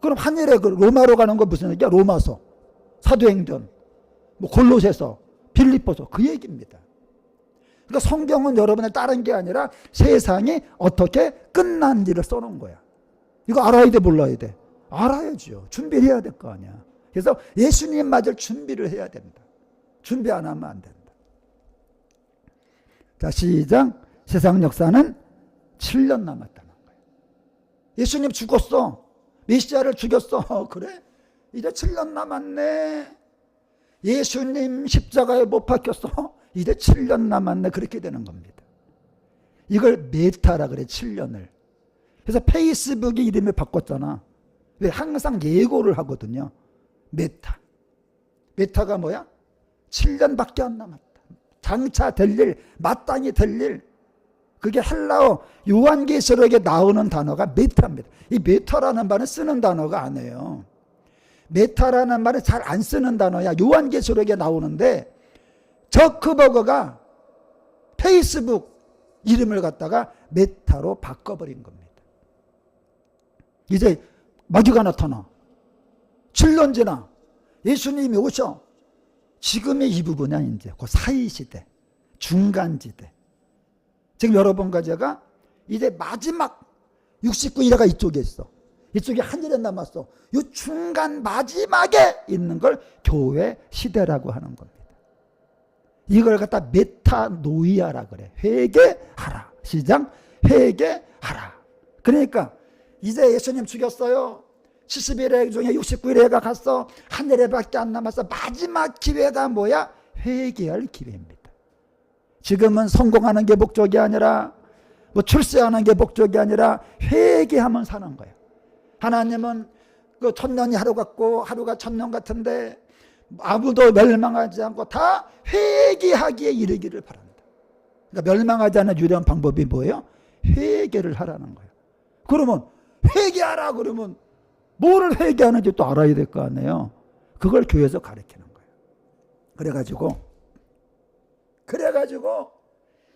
그럼 한 일에 그 로마로 가는 거 무슨 얘기야? 로마서, 사도행전, 뭐 골로새서, 빌립보서 그 얘기입니다. 그러니까 성경은 여러분을 따른 게 아니라 세상이 어떻게 끝난지를 써놓은 거야. 이거 알아야 돼, 몰라야 돼? 알아야죠. 준비를 해야 될 거 아니야. 그래서 예수님 맞을 준비를 해야 된다. 준비 안 하면 안 된다. 자, 시작. 세상 역사는 7년 남았다는 거예요. 예수님 죽었어. 메시아를 죽였어. 그래? 이제 7년 남았네. 예수님 십자가에 못 박혔어. 이제 7년 남았네. 그렇게 되는 겁니다. 이걸 메타라 그래. 7년을. 그래서 페이스북의 이름을 바꿨잖아. 왜? 항상 예고를 하거든요. 메타. 메타가 뭐야? 7년밖에 안 남았다. 장차 될 일, 마땅히 될 일. 그게 헬라어 요한계시록에 나오는 단어가 메타입니다. 이 메타라는 말은 쓰는 단어가 아니에요. 메타라는 말은 잘 안 쓰는 단어야. 요한계시록에 나오는데 저크버거가 페이스북 이름을 갖다가 메타로 바꿔버린 겁니다. 이제 마귀가 나타나. 7년 지나 예수님이 오셔. 지금의 이 부분이야. 이제 그 사이시대, 중간지대. 지금 여러분과 제가 이제 마지막 69일가 이쪽에 있어. 이쪽에 하늘에 남았어. 이 중간 마지막에 있는 걸 교회 시대라고 하는 겁니다. 이걸 갖다 메타노이아라 그래. 회개하라. 시작. 회개하라. 그러니까 이제 예수님 죽였어요. 70일의 중에 69일에가 갔어. 하늘에밖에 안 남았어. 마지막 기회가 뭐야? 회개할 기회입니다. 지금은 성공하는 게 목적이 아니라 뭐 출세하는 게 목적이 아니라 회개하면 사는 거야. 하나님은 그 1000년이 하루 같고 하루가 1000년 같은데 아무도 멸망하지 않고 다 회개하기에 이르기를 바란다. 그러니까 멸망하지 않는 유일한 방법이 뭐예요? 회개를 하라는 거예요. 그러면 회개하라 그러면 뭐를 회개하는지 또 알아야 될 거 아니에요. 그걸 교회에서 가르치는 거예요. 그래가지고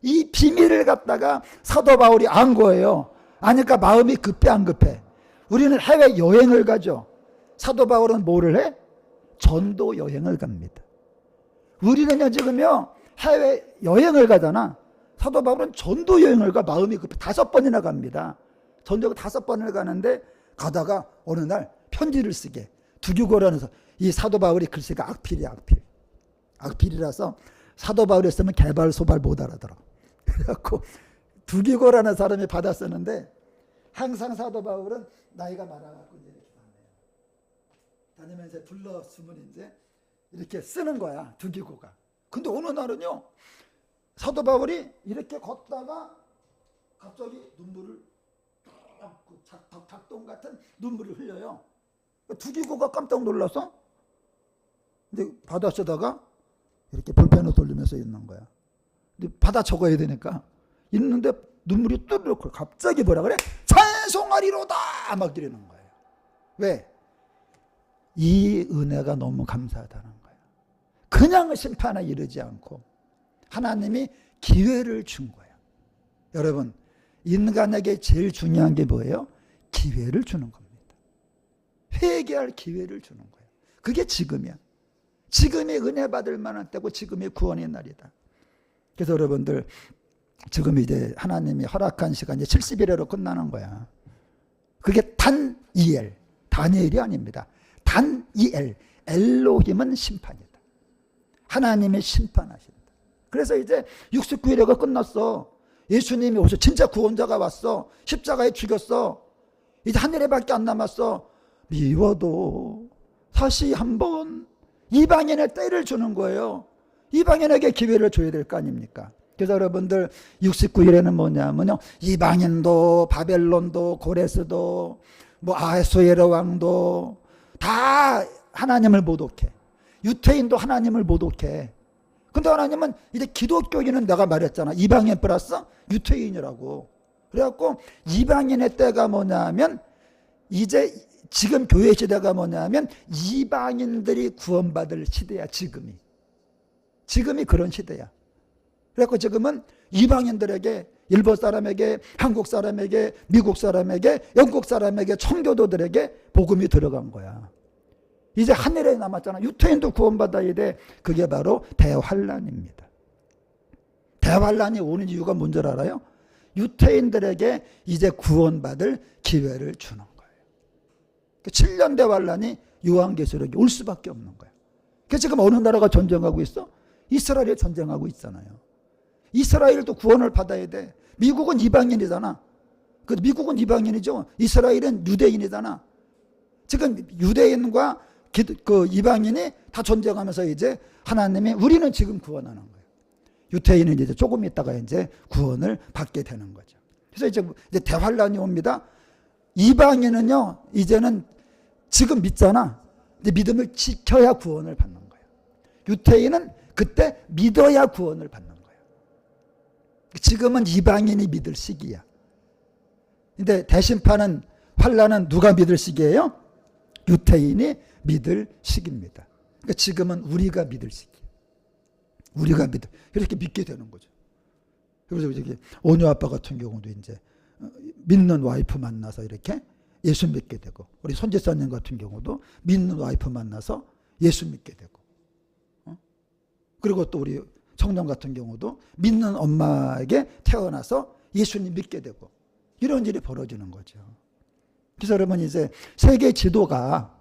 이 비밀을 갖다가 사도 바울이 안 거예요. 아니까 마음이 급해 안 급해? 우리는 해외 여행을 가죠. 사도 바울은 뭐를 해? 전도 여행을 갑니다. 우리는요 지금요 해외 여행을 가잖아. 사도 바울은 전도 여행을 가. 마음이 급해 5번이나 갑니다. 전도 5번을 가는데 가다가 어느 날 편지를 쓰게. 두기고라는 이 사도 바울이 글씨가 악필이야. 악필이라서 사도 바울이 쓰면 개발소발 못 알아들어. 그래갖고 두기고라는 사람이 받아 쓰는데 항상 사도 바울은 나이가 많아갖고 이렇게 다니면서 불러쓰면 이제 이렇게 쓰는 거야. 두기고가. 근데 어느 날은요 사도 바울이 이렇게 걷다가 갑자기 눈물을 닭똥 같은 눈물을 흘려요. 두기고가 깜짝 놀라서 근데 받아 쓰다가 이렇게 볼펜을 돌리면서 있는 거야. 근데 받아 적어야 되니까 있는데 눈물이 뚜르륵 갑자기 뭐라 그래? 찬송하리로다 막 이러는 거예요. 왜? 이 은혜가 너무 감사하다는 거예요. 그냥 심판에 이르지 않고 하나님이 기회를 준 거예요. 여러분 인간에게 제일 중요한 게 뭐예요? 기회를 주는 겁니다. 회개할 기회를 주는 거예요. 그게 지금이야. 지금이 은혜 받을 만한 때고 지금이 구원의 날이다. 그래서 여러분들 지금 이제 하나님이 허락한 시간이 70일으로 끝나는 거야. 그게 단이엘, 다니엘이 아닙니다. 단이엘, 엘로힘은 심판이다. 하나님이 심판하신다. 그래서 이제 69일회가 끝났어. 예수님이 오셔. 진짜 구원자가 왔어. 십자가에 죽였어. 이제 하늘에밖에 안 남았어. 미워도 다시 한번 이방인의 때를 주는 거예요. 이방인에게 기회를 줘야 될 거 아닙니까? 그래서 여러분들 69일에는 뭐냐면요. 이방인도 바벨론도 고레스도 뭐 아하수에로 왕도 다 하나님을 모독해. 유태인도 하나님을 모독해. 근데 하나님은 이제 기독교인은 내가 말했잖아. 이방인 플러스 유태인이라고. 그래갖고 이방인의 때가 뭐냐면 이제 지금 교회 시대가 뭐냐면 이방인들이 구원받을 시대야. 지금이 그런 시대야. 그래갖고 지금은 이방인들에게 일본 사람에게 한국 사람에게 미국 사람에게 영국 사람에게 청교도들에게 복음이 들어간 거야. 이제 하늘에 남았잖아. 유태인도 구원받아야 돼. 그게 바로 대환란입니다. 대환란이 오는 이유가 뭔지 알아요? 유태인들에게 이제 구원받을 기회를 주는 거예요. 7년 대환란이 요한계시록에 올 수밖에 없는 거예요. 그래서 지금 어느 나라가 전쟁하고 있어? 이스라엘이 전쟁하고 있잖아요. 이스라엘도 구원을 받아야 돼. 미국은 이방인이잖아. 미국은 이방인이죠. 이스라엘은 유대인이잖아. 지금 유대인과 그 이방인이 다 전쟁하면서 이제 하나님이 우리는 지금 구원하는 거예요. 유태인은 이제 조금 있다가 이제 구원을 받게 되는 거죠. 그래서 이제 대환란이 옵니다. 이방인은요, 이제는 지금 믿잖아. 이제 믿음을 지켜야 구원을 받는 거예요. 유태인은 그때 믿어야 구원을 받는 거예요. 지금은 이방인이 믿을 시기야. 근데 대심판은, 환란은 누가 믿을 시기예요? 유태인이 믿을 시기입니다. 그러니까 지금은 우리가 믿을 시기. 우리가 이렇게 믿게 되는 거죠. 그래서 저기 온유 아빠 같은 경우도 이제 믿는 와이프 만나서 이렇게 예수 믿게 되고, 우리 손지사님 같은 경우도 믿는 와이프 만나서 예수 믿게 되고, 그리고 또 우리 청년 같은 경우도 믿는 엄마에게 태어나서 예수님 믿게 되고, 이런 일이 벌어지는 거죠. 그래서 여러분 이제 세계 지도가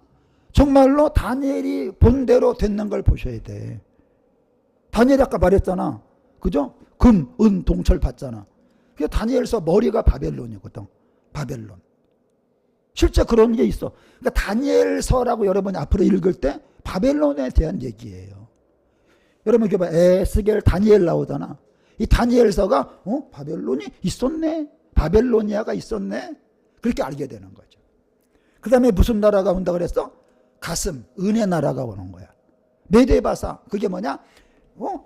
정말로 다니엘이 본대로 됐는 걸 보셔야 돼. 다니엘이 아까 말했잖아. 그죠? 금, 은, 동철 받잖아. 그게 다니엘서 머리가 바벨론이거든. 바벨론. 실제 그런 게 있어. 그러니까 다니엘서라고 여러분이 앞으로 읽을 때 바벨론에 대한 얘기예요. 여러분 이렇게 봐. 에스겔, 다니엘 나오잖아. 이 다니엘서가 바벨론이 있었네. 바벨로니아가 있었네. 그렇게 알게 되는 거죠. 그 다음에 무슨 나라가 온다 그랬어? 가슴, 은혜 나라가 오는 거야. 메데바사, 그게 뭐냐?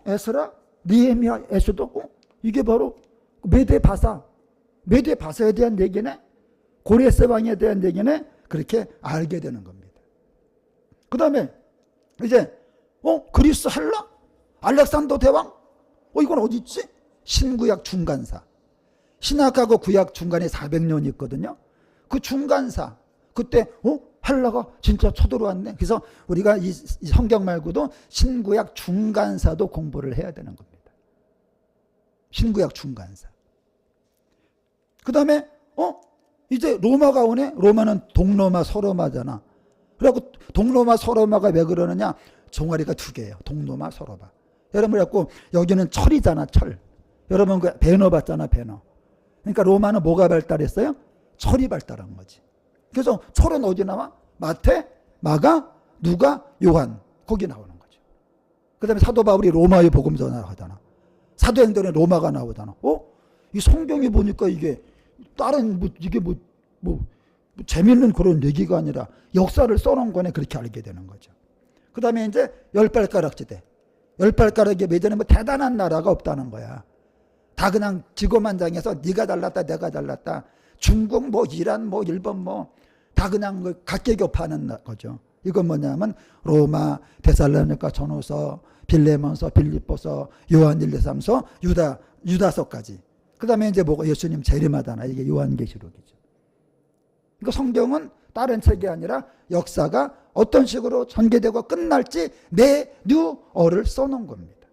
에스라, 니에미야, 에스도, 이게 바로 메데바사. 메데바사에 대한 얘기네. 고레스 왕에 대한 얘기네. 그렇게 알게 되는 겁니다. 그 다음에 이제 그리스 헬라? 알렉산더 대왕? 이건 어디 있지? 신구약 중간사. 신약하고 구약 중간에 400년이 있거든요. 그 중간사. 그때 헬라가 진짜 쳐들어왔네. 그래서 우리가 이 성경 말고도 신구약 중간사도 공부를 해야 되는 겁니다. 신구약 중간사. 그 다음에 이제 로마가 오네. 로마는 동로마 서로마잖아. 그래갖고 동로마 서로마가 왜 그러느냐? 종아리가 두 개예요. 동로마 서로마. 여러분 그래갖고 여기는 철이잖아. 철. 여러분 그 배너 봤잖아. 배너. 그러니까 로마는 뭐가 발달했어요? 철이 발달한 거지. 그래서 철은 어디 나와? 마태, 마가, 누가, 요한. 거기 나오는 거죠. 그 다음에 사도 바울이 로마의 복음서 나가잖아. 사도행전에 로마가 나오잖아. 이 성경에 보니까 이게 다른 이게 재밌는 그런 얘기가 아니라 역사를 써놓은 거네. 그렇게 알게 되는 거죠. 그 다음에 이제 열발가락 지대. 열발가락에 매자는 대단한 나라가 없다는 거야. 다 그냥 지고만장해서 네가 잘났다 내가 잘났다. 중국 이란 일본 다 그냥 각계교파는 거죠. 이건 뭐냐면 로마, 데살로니가 전후서, 빌레몬서, 빌립보서, 요한 1, 2, 3서, 유다서까지. 그 다음에 이제 예수님 재림하잖아. 이게 요한계시록이죠. 그러니까 성경은 다른 책이 아니라 역사가 어떤 식으로 전개되고 끝날지 매뉴얼을 써놓은 겁니다.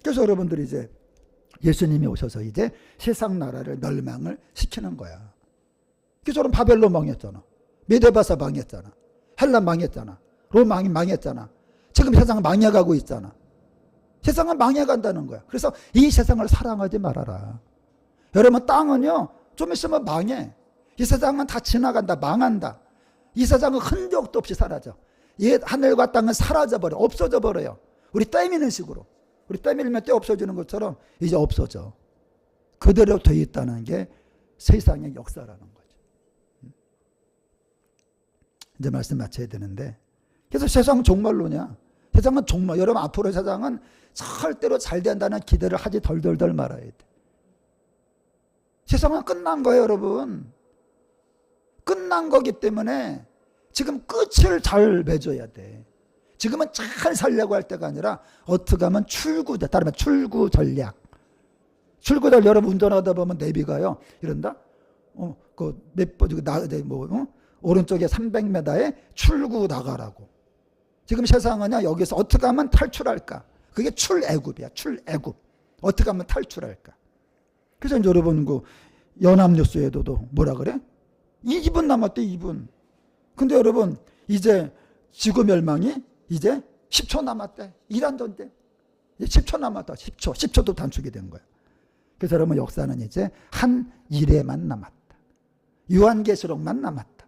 그래서 여러분들이 이제 예수님이 오셔서 이제 세상 나라를 멸망을 시키는 거야. 그래서 여러분 바벨론 망했잖아. 메데바사 망했잖아. 헬라 망했잖아. 로마 망했잖아. 지금 세상은 망해가고 있잖아. 세상은 망해간다는 거야. 그래서 이 세상을 사랑하지 말아라. 여러분 땅은요 좀 있으면 망해. 이 세상은 다 지나간다. 망한다. 이 세상은 흔적도 없이 사라져. 이 하늘과 땅은 사라져버려. 없어져 버려요. 우리 때 미는 식으로. 우리 때 밀면 때 없어지는 것처럼 이제 없어져. 그대로 돼 있다는 게 세상의 역사라는 거죠. 이제 말씀 마쳐야 되는데, 그래서 세상은 종말로냐? 세상은 종말. 여러분 앞으로 세상은 절대로 잘 된다는 기대를 하지 덜덜덜 말아야 돼. 세상은 끝난 거예요, 여러분. 끝난 거기 때문에 지금 끝을 잘 맺어야 돼. 지금은 잘 살려고 할 때가 아니라 어떻게 하면 따르면 출구 전략. 출구 전략. 여러분 운전하다 보면 내비가요 이런다. 오른쪽에 300m에 출구 나가라고. 지금 세상은요 여기서 어떻게 하면 탈출할까? 그게 출애굽이야. 출애굽. 어떻게 하면 탈출할까? 그래서 이제 여러분 그 연합뉴스에도 뭐라 그래? 2분 남았대. 2분. 근데 여러분 이제 지구 멸망이 이제 10초 남았대. 이란 전쟁. 이제 10초 남았다. 10초도 단축이 된 거야. 그래서 여러분 역사는 이제 한 일에만 남았다. 요한계시록만 남았다.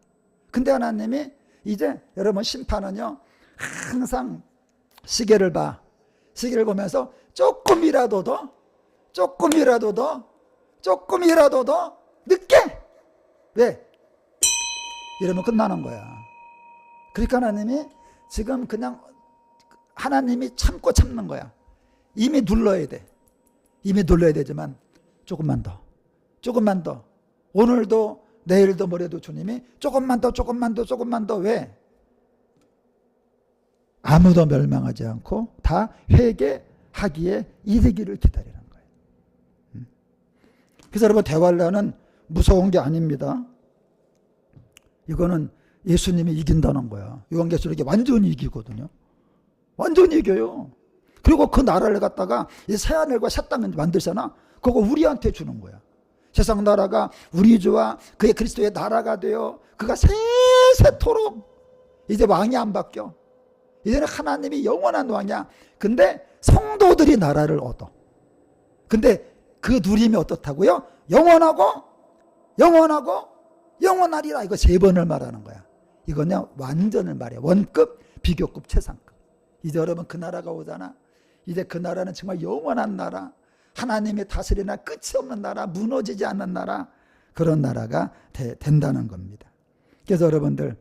근데 하나님이 이제 여러분 심판은요 항상 시계를 봐. 시계를 보면서 조금이라도 더 늦게. 왜? 이러면 끝나는 거야. 그러니까 하나님이 지금 그냥 하나님이 참는 거야. 이미 눌러야 돼. 이미 눌러야 되지만 조금만 더. 오늘도 내일도 모레도 주님이 조금만 더. 왜? 아무도 멸망하지 않고 다 회개하기에 이르기를 기다리는 거예요. 그래서 여러분, 대환란은 무서운 게 아닙니다. 이거는 예수님이 이긴다는 거야. 요한계시록이 완전히 이기거든요. 완전히 이겨요. 그리고 그 나라를 갖다가 이 새하늘과 새 땅을 만들잖아. 그거 우리한테 주는 거야. 세상 나라가 우리 주와 그의 그리스도의 나라가 되어 그가 세세토록 이제 왕이 안 바뀌어. 이제는 하나님이 영원한 왕이야. 근데 성도들이 나라를 얻어. 근데 그 누림이 어떻다고요? 영원하리라. 이거 3번을 말하는 거야. 이거는 완전을 말해. 원급, 비교급, 최상급. 이제 여러분 그 나라가 오잖아. 이제 그 나라는 정말 영원한 나라, 하나님의 다스리나 끝이 없는 나라, 무너지지 않는 나라, 그런 나라가 된다는 겁니다. 그래서 여러분들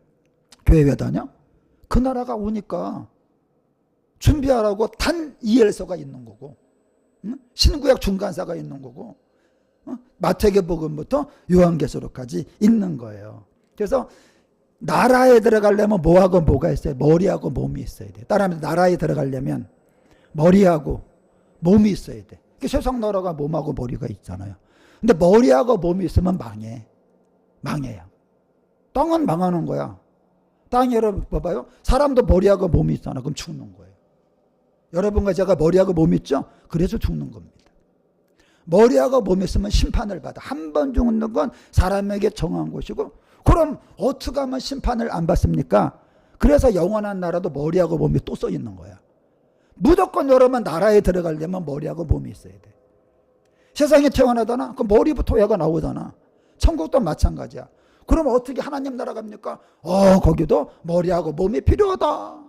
교회 왜 다녀? 그 나라가 오니까 준비하라고 단 이엘서가 있는 거고, 신구약 중간사가 있는 거고, 마태복음부터 요한계시록까지 있는 거예요. 그래서 나라에 들어가려면 뭐하고 뭐가 있어요? 머리하고 몸이 있어야 돼요. 따라하면 나라에 들어가려면 머리하고 몸이 있어야 돼. 세상 나라가 몸하고 머리가 있잖아요. 근데 머리하고 몸이 있으면 망해요. 땅은 망하는 거야. 땅 여러분 봐봐요. 사람도 머리하고 몸이 있잖아. 그럼 죽는 거예요. 여러분과 제가 머리하고 몸이 있죠? 그래서 죽는 겁니다. 머리하고 몸이 있으면 심판을 받아. 한 번 죽는 건 사람에게 정한 것이고, 그럼 어떻게 하면 심판을 안 받습니까? 그래서 영원한 나라도 머리하고 몸이 또 써 있는 거야. 무조건 여러분 나라에 들어가려면 머리하고 몸이 있어야 돼. 세상에 태어나잖아. 그 머리부터 얘가 나오잖아. 천국도 마찬가지야. 그럼 어떻게 하나님 나라 갑니까? 거기도 머리하고 몸이 필요하다.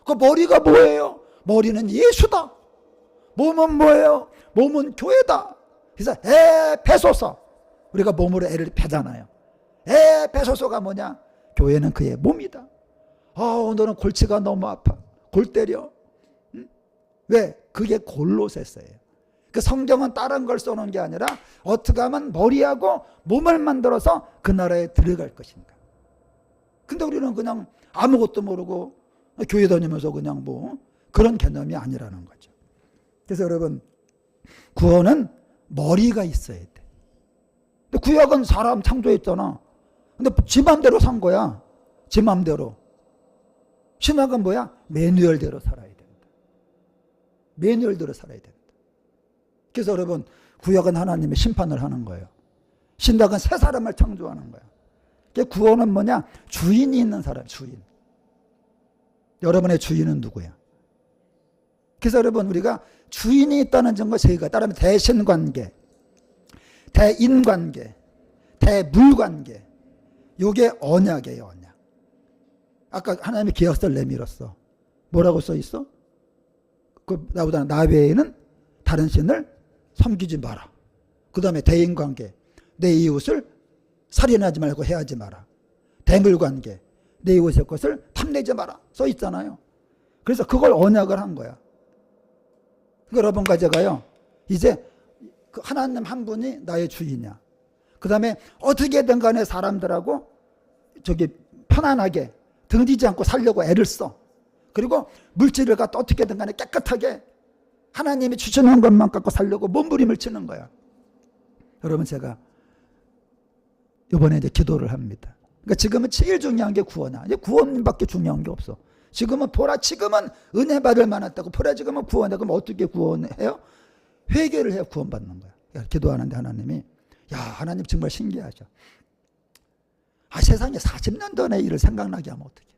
그 머리가 뭐예요? 머리는 예수다. 몸은 뭐예요? 몸은 교회다. 그래서 에베소서, 우리가 몸으로 애를 패잖아요. 에베소서가 뭐냐? 교회는 그의 몸이다. 오늘은 골치가 너무 아파. 골 때려. 왜? 그게 골로새서예요. 그 성경은 다른 걸 써놓은 게 아니라 어떻게 하면 머리하고 몸을 만들어서 그 나라에 들어갈 것인가. 근데 우리는 그냥 아무것도 모르고 교회 다니면서 그냥 뭐 그런 개념이 아니라는 거죠. 그래서 여러분, 구원은 머리가 있어야 돼. 근데 구약은 사람 창조했잖아. 근데 지 맘대로 산 거야. 지 맘대로. 신학은 뭐야? 매뉴얼대로 살아야 된다. 매뉴얼대로 살아야 된다. 그래서 여러분, 구약은 하나님의 심판을 하는 거예요. 신학은 새 사람을 창조하는 거야. 구원은 뭐냐? 주인이 있는 사람, 주인. 여러분의 주인은 누구야? 그래서 여러분, 우리가 주인이 있다는 점과 제가 따르면 대신관계, 대인관계, 대물관계, 이게 언약이에요. 언약. 아까 하나님이 계약서를 내밀었어. 뭐라고 써 있어? 나보다 나 외에는 다른 신을 섬기지 마라. 그 다음에 대인관계, 내 이웃을 살인하지 말고 해하지 마라. 대물관계, 내 이웃의 것을 탐내지 마라. 써 있잖아요. 그래서 그걸 언약을 한 거야. 여러분과 제가요, 이제 하나님 한 분이 나의 주인이야. 그 다음에 어떻게든 간에 사람들하고 편안하게 등지지 않고 살려고 애를 써. 그리고 물질을 갖다 어떻게든 간에 깨끗하게 하나님이 주시는 것만 갖고 살려고 몸부림을 치는 거야. 여러분, 제가 이번에 이제 기도를 합니다. 그러니까 지금은 제일 중요한 게 구원이야. 이제 구원밖에 중요한 게 없어. 지금은 은혜 받을 만하다고 지금은 구원해. 그럼 어떻게 구원해요? 회개를 해야 구원받는 거야. 기도하는데 하나님이, 하나님 정말 신기하죠. 세상에 40년 전의 일을 생각나게 하면 어떡해.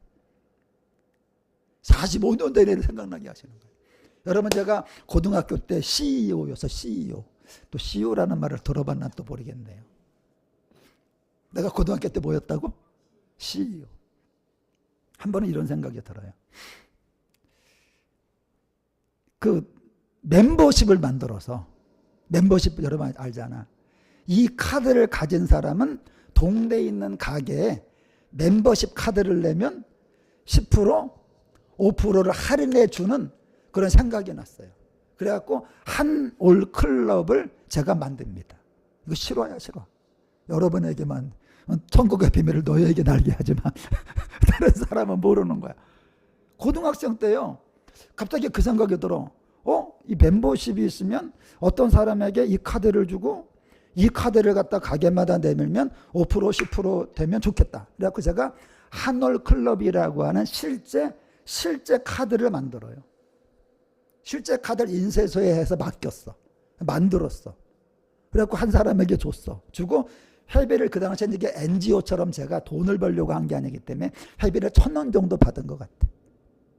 45년 전의 일을 생각나게 하시는 거예요. 여러분, 제가 고등학교 때 CEO였어. CEO. 또 CEO라는 말을 들어봤나 또 모르겠네요. 내가 고등학교 때 뭐였다고? CEO. 한 번은 이런 생각이 들어요. 그 멤버십을 만들어서, 멤버십 여러분 알잖아. 이 카드를 가진 사람은 동네에 있는 가게에 멤버십 카드를 내면 10%, 5%를 할인해 주는 그런 생각이 났어요. 그래갖고 한 올 클럽을 제가 만듭니다. 이거 실화야, 실화. 여러분에게만, 천국의 비밀을 너희에게 알게 하지만 다른 사람은 모르는 거야. 고등학생 때요, 갑자기 그 생각이 들어. 이 멤버십이 있으면 어떤 사람에게 이 카드를 주고 이 카드를 갖다 가게마다 내밀면 5%, 10% 되면 좋겠다. 그래갖고 제가 한올 클럽이라고 하는 실제 카드를 만들어요. 실제 카드를 인쇄소에 해서 맡겼어. 만들었어. 그래갖고 한 사람에게 줬어. 주고 회비를 그 당시에 이게 NGO처럼 제가 돈을 벌려고 한 게 아니기 때문에 회비를 1,000원 정도 받은 것 같아.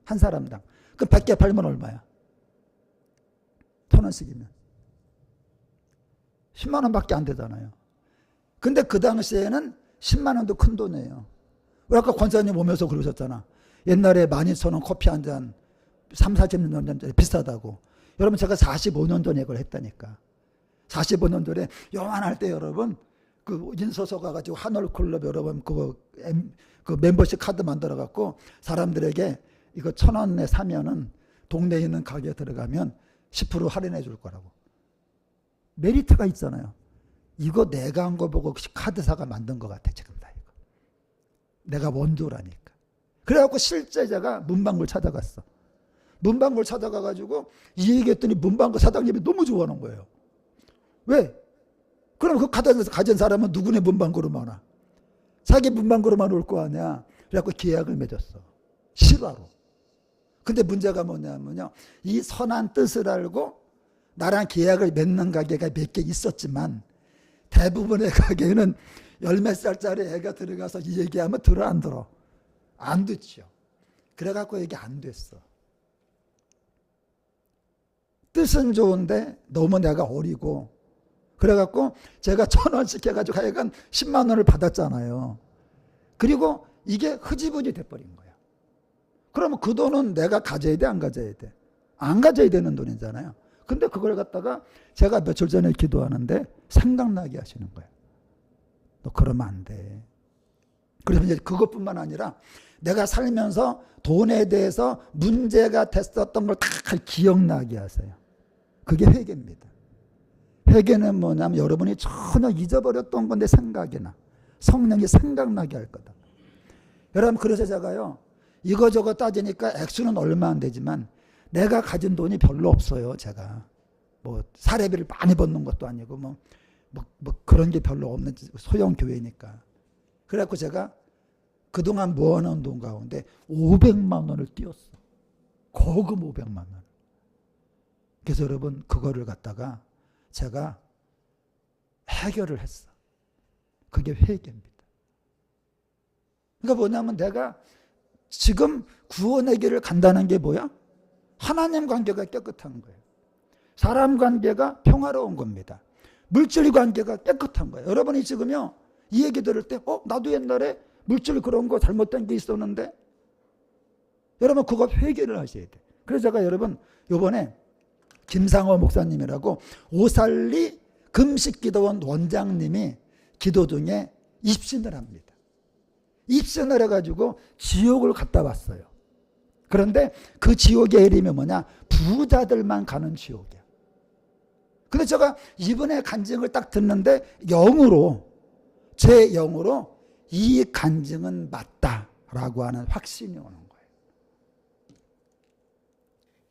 한 사람당. 그럼 100개 팔면 얼마야? 1,000원씩이면 10만 원밖에 안 되잖아요. 근데 그 당시에는 10만 원도 큰 돈이에요. 왜 아까 권사님 오면서 그러셨잖아. 옛날에 12,000원 커피 한 잔 3, 40년 전에 비싸다고. 여러분 제가 45년 전에 그걸 했다니까. 45년 전에 요만할 때 여러분 그 인서서 가가지고 한올클럽 여러분 그 멤버십 카드 만들어 갖고 사람들에게 이거 1,000원에 사면은 동네에 있는 가게에 들어가면 10% 할인해 줄 거라고. 메리트가 있잖아요. 이거 내가 한 거 보고 카드사가 만든 것 같아 지금 다 이거. 내가 원조라니까. 그래갖고 실제 제가 문방구를 찾아갔어. 문방구를 찾아가가지고 이 얘기했더니 문방구 사장님이 너무 좋아하는 거예요. 왜? 그럼 그 카드 가진 사람은 누구네 문방구로만 와? 자기 문방구로만 올 거 아니야. 그래갖고 계약을 맺었어. 실화로. 근데 문제가 뭐냐면요. 이 선한 뜻을 알고 나랑 계약을 맺는 가게가 몇 개 있었지만 대부분의 가게는 10몇 살짜리 애가 들어가서 이 얘기하면 들어 안 들어? 안 듣죠. 그래갖고 얘기 안 됐어. 뜻은 좋은데 너무 내가 어리고 그래갖고 제가 1,000원씩 해가지고 하여간 10만 원을 받았잖아요. 그리고 이게 흐지부지 돼버린 거야. 그러면 그 돈은 내가 가져야 돼, 안 가져야 돼? 안 가져야 되는 돈이잖아요. 근데 그걸 갖다가 제가 며칠 전에 기도하는데 생각나게 하시는 거예요. 너 그러면 안 돼. 그래서 이제 그것뿐만 아니라 내가 살면서 돈에 대해서 문제가 됐었던 걸 다 기억나게 하세요. 그게 회개입니다. 회개는 뭐냐면 여러분이 전혀 잊어버렸던 건데 생각이 나. 성령이 생각나게 할 거다. 여러분 그래서 제가요. 이거저거 따지니까 액수는 얼마 안 되지만 내가 가진 돈이 별로 없어요. 제가 뭐 사례비를 많이 받는 것도 아니고 뭐 그런 게 별로 없는 소형 교회니까. 그래갖고 제가 그동안 모아놓은 돈 가운데 500만 원을 띄웠어. 거금 500만 원. 그래서 여러분 그거를 갖다가 제가 해결을 했어. 그게 회개입니다. 그러니까 뭐냐면 내가 지금 구원의 길을 간다는 게 뭐야? 하나님 관계가 깨끗한 거예요. 사람 관계가 평화로운 겁니다. 물질 관계가 깨끗한 거예요. 여러분이 지금요 이 얘기 들을 때 나도 옛날에 물질 그런 거 잘못된 게 있었는데 여러분 그거 회개를 하셔야 돼. 그래서 제가 여러분 요번에 김상호 목사님이라고 오살리 금식기도원 원장님이 기도 중에 입신을 합니다. 입신을 해가지고 지옥을 갔다 왔어요. 그런데 그 지옥의 이름이 뭐냐? 부자들만 가는 지옥이야. 근데 제가 이번에 간증을 딱 듣는데 제 영으로 이 간증은 맞다라고 하는 확신이 오는 거예요.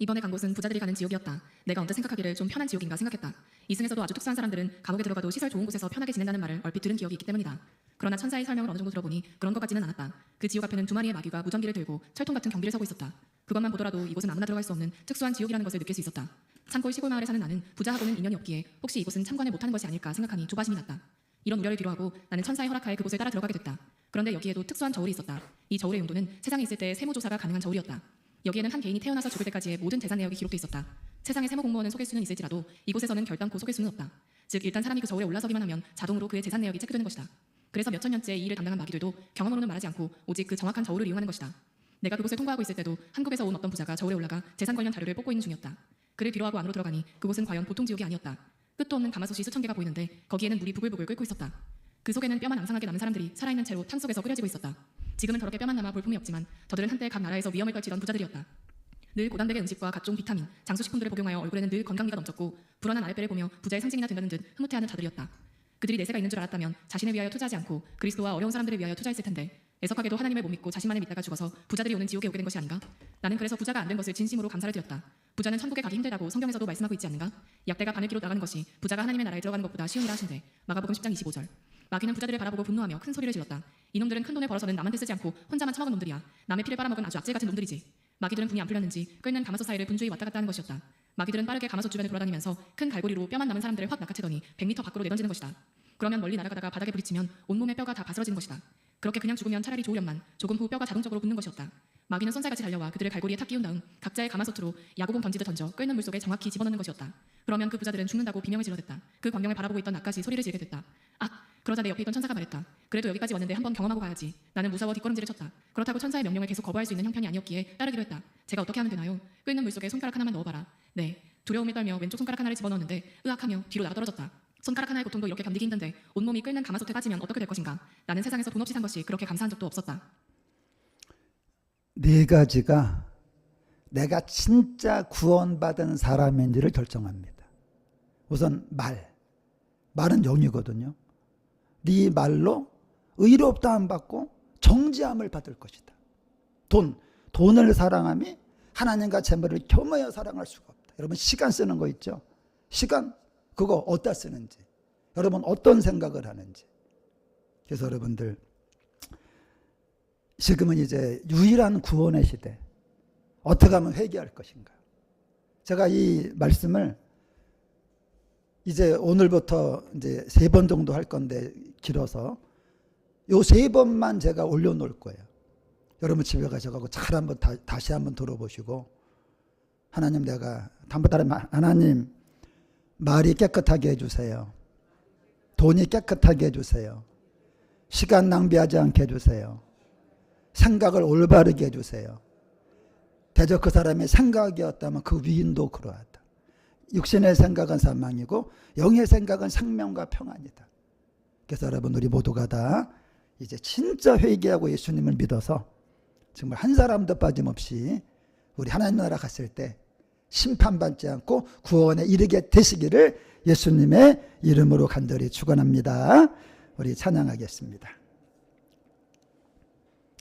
이번에 간 곳은 부자들이 가는 지옥이었다. 내가 언뜻 생각하기를 좀 편한 지옥인가 생각했다. 이승에서도 아주 특수한 사람들은 감옥에 들어가도 시설 좋은 곳에서 편하게 지낸다는 말을 얼핏 들은 기억이 있기 때문이다. 그러나 천사의 설명을 어느 정도 들어보니 그런 것 같지는 않았다. 그 지옥 앞에는 2마리의 마귀가 무전기를 들고 철통 같은 경비를 서고 있었다. 그것만 보더라도 이곳은 아무나 들어갈 수 없는 특수한 지옥이라는 것을 느낄 수 있었다. 참고 시골 마을에 사는 나는 부자하고는 인연이 없기에 혹시 이곳은 참관을 못하는 것이 아닐까 생각하니 조바심이 났다. 이런 우려를 뒤로하고 나는 천사의 허락하에 그곳을 따라 들어가게 됐다. 그런데 여기에도 특수한 저울이 있었다. 이 저울의 용도는 세상에 있을 때 세무조사가 가능한 저울이었다. 여기에는 한 개인이 태어나서 죽을 때까지의 모든 재산 내역이 기록돼 있었다. 세상의 세무 공무원은 속일 수는 있을지라도 이곳에서는 결단코 속일 수는 없다. 즉 일단 사람이 그 저울에 올라서기만 하면 자동으로 그의 재산 내역이 체크되는 것이다. 그래서 몇천 년째 이 일을 담당한 마귀들도 경험으로는 말하지 않고 오직 그 정확한 저울을 이용하는 것이다. 내가 그곳을 통과하고 있을 때도 한국에서 온 어떤 부자가 저울에 올라가 재산 관련 자료를 뽑고 있는 중이었다. 그를 위로하고 안으로 들어가니 그곳은 과연 보통 지옥이 아니었다. 끝도 없는 가마솥이 수천 개가 보이는데 거기에는 물이 부글부글 끓고 있었다. 그 속에는 뼈만 앙상하게 남은 사람들이 살아있는 채로 탕 속에서 끓여지고 있었다. 지금은 더럽게 뼈만 남아 볼품이 없지만 저들은 한때 각 나라에서 위험을 떨치던 부자들이었다. 늘 고단백의 음식과 각종 비타민, 장수식품들을 복용하여 얼굴에는 늘 건강미가 넘쳤고 불어난 아랫배를 보며 부자의 상징이나 된다는 듯 흐뭇해하는 자들이었다. 그들이 내세가 있는 줄 알았다면 자신을 위하여 투자하지 않고 그리스도와 어려운 사람들을 위하여 투자했을 텐데 애석하게도 하나님을 못 믿고 자신만을 믿다가 죽어서 부자들이 오는 지옥에 오게 된 것이 아닌가? 나는 그래서 부자가 안 된 것을 진심으로 감사를 드렸다. 부자는 천국에 가기 힘들다고 성경에서도 말씀하고 있지 않는가? 약대가 바늘기로 나가는 것이 부자가 하나님의 나라에 들어가는 것보다 쉬우니라 하신대. 마가복음 10장 25절. 마귀는 부자들을 바라보고 분노하며 큰 소리를 질렀다. 이놈들은 큰 돈을 벌어서는 남한테 쓰지 않고 혼자만 처먹은 놈들이야. 남의 피를 빨아먹은 아주 악질 같은 놈들이지. 마귀들은 분이 안 풀렸는지 끓는 가마솥 사이를 분주히 왔다 갔다 하는 것이었다. 마귀들은 빠르게 가마솥 주변을 돌아다니면서 큰 갈고리로 뼈만 남은 사람들을 확 낚아채더니 100m 밖으로 내던지는 것이다. 그러면 멀리 날아가다가 바닥에 부딪히면 온몸의 뼈가 다 바스러지는 것이다. 그렇게 그냥 죽으면 차라리 좋으련만 조금 후 뼈가 자동적으로 붙는 것이었다. 마귀는 쏜살같이 달려와 그들을 갈고리에 탁 끼운 다음 각자의 가마솥으로 야구공 던지듯 던져 끓는 물속에 정확히 집어넣는 것이었다. 그러면 그 부자들은 죽는다고 비명을 질러댔다. 그 광경을 바라보고 있던 나까지 소리를 지르게 됐다. 아! 그러자 내 옆에 있던 천사가 말했다. 그래도 여기까지 왔는데 한번 경험하고 가야지. 나는 무서워 뒷걸음질을 쳤다. 그렇다고 천사의 명령을 계속 거부할 수 있는 형편이 아니었기에 따르기로 했다. 제가 어떻게 하면 되나요? 끓는 물속에 손가락 하나만 넣어봐라. 네. 두려움에 떨며 왼쪽 손가락 하나를 집어넣었는데 으악하며 뒤로 나가 떨어졌다. 손가락 하나의 고통도 이렇게 견디기 힘든데 온몸이 끓는 가마솥에 빠지면 어떻게 될 것인가? 나는 세상에서 돈 없이 산 것이 그렇게 감사한 적도 없었다. 네 가지가 내가 진짜 구원받은 사람인지를 결정합니다. 우선 말은 영이거든요. 네 말로 의롭다함 받고 정죄함을 받을 것이다. 돈을 사랑함이 하나님과 재물을 겸하여 사랑할 수가 없다. 여러분 시간 쓰는 거 있죠? 시간 그거 어디다 쓰는지, 여러분 어떤 생각을 하는지. 그래서 여러분들 지금은 이제 유일한 구원의 시대. 어떻게 하면 회개할 것인가? 제가 이 말씀을 이제 오늘부터 이제 3번 정도 할 건데 길어서 요 3번만 제가 올려놓을 거예요. 여러분 집에 가셔가지고 잘 한번 다시 한번 들어보시고 하나님 내가 다음부터 하나님 말이 깨끗하게 해주세요. 돈이 깨끗하게 해주세요. 시간 낭비하지 않게 해주세요. 생각을 올바르게 해주세요. 대저 그 사람의 생각이었다면 그 위인도 그러하다. 육신의 생각은 사망이고 영의 생각은 생명과 평안이다. 그래서 여러분 우리 모두가 다 이제 진짜 회개하고 예수님을 믿어서 정말 한 사람도 빠짐없이 우리 하나님 나라 갔을 때 심판받지 않고 구원에 이르게 되시기를 예수님의 이름으로 간절히 축원합니다. 우리 찬양하겠습니다.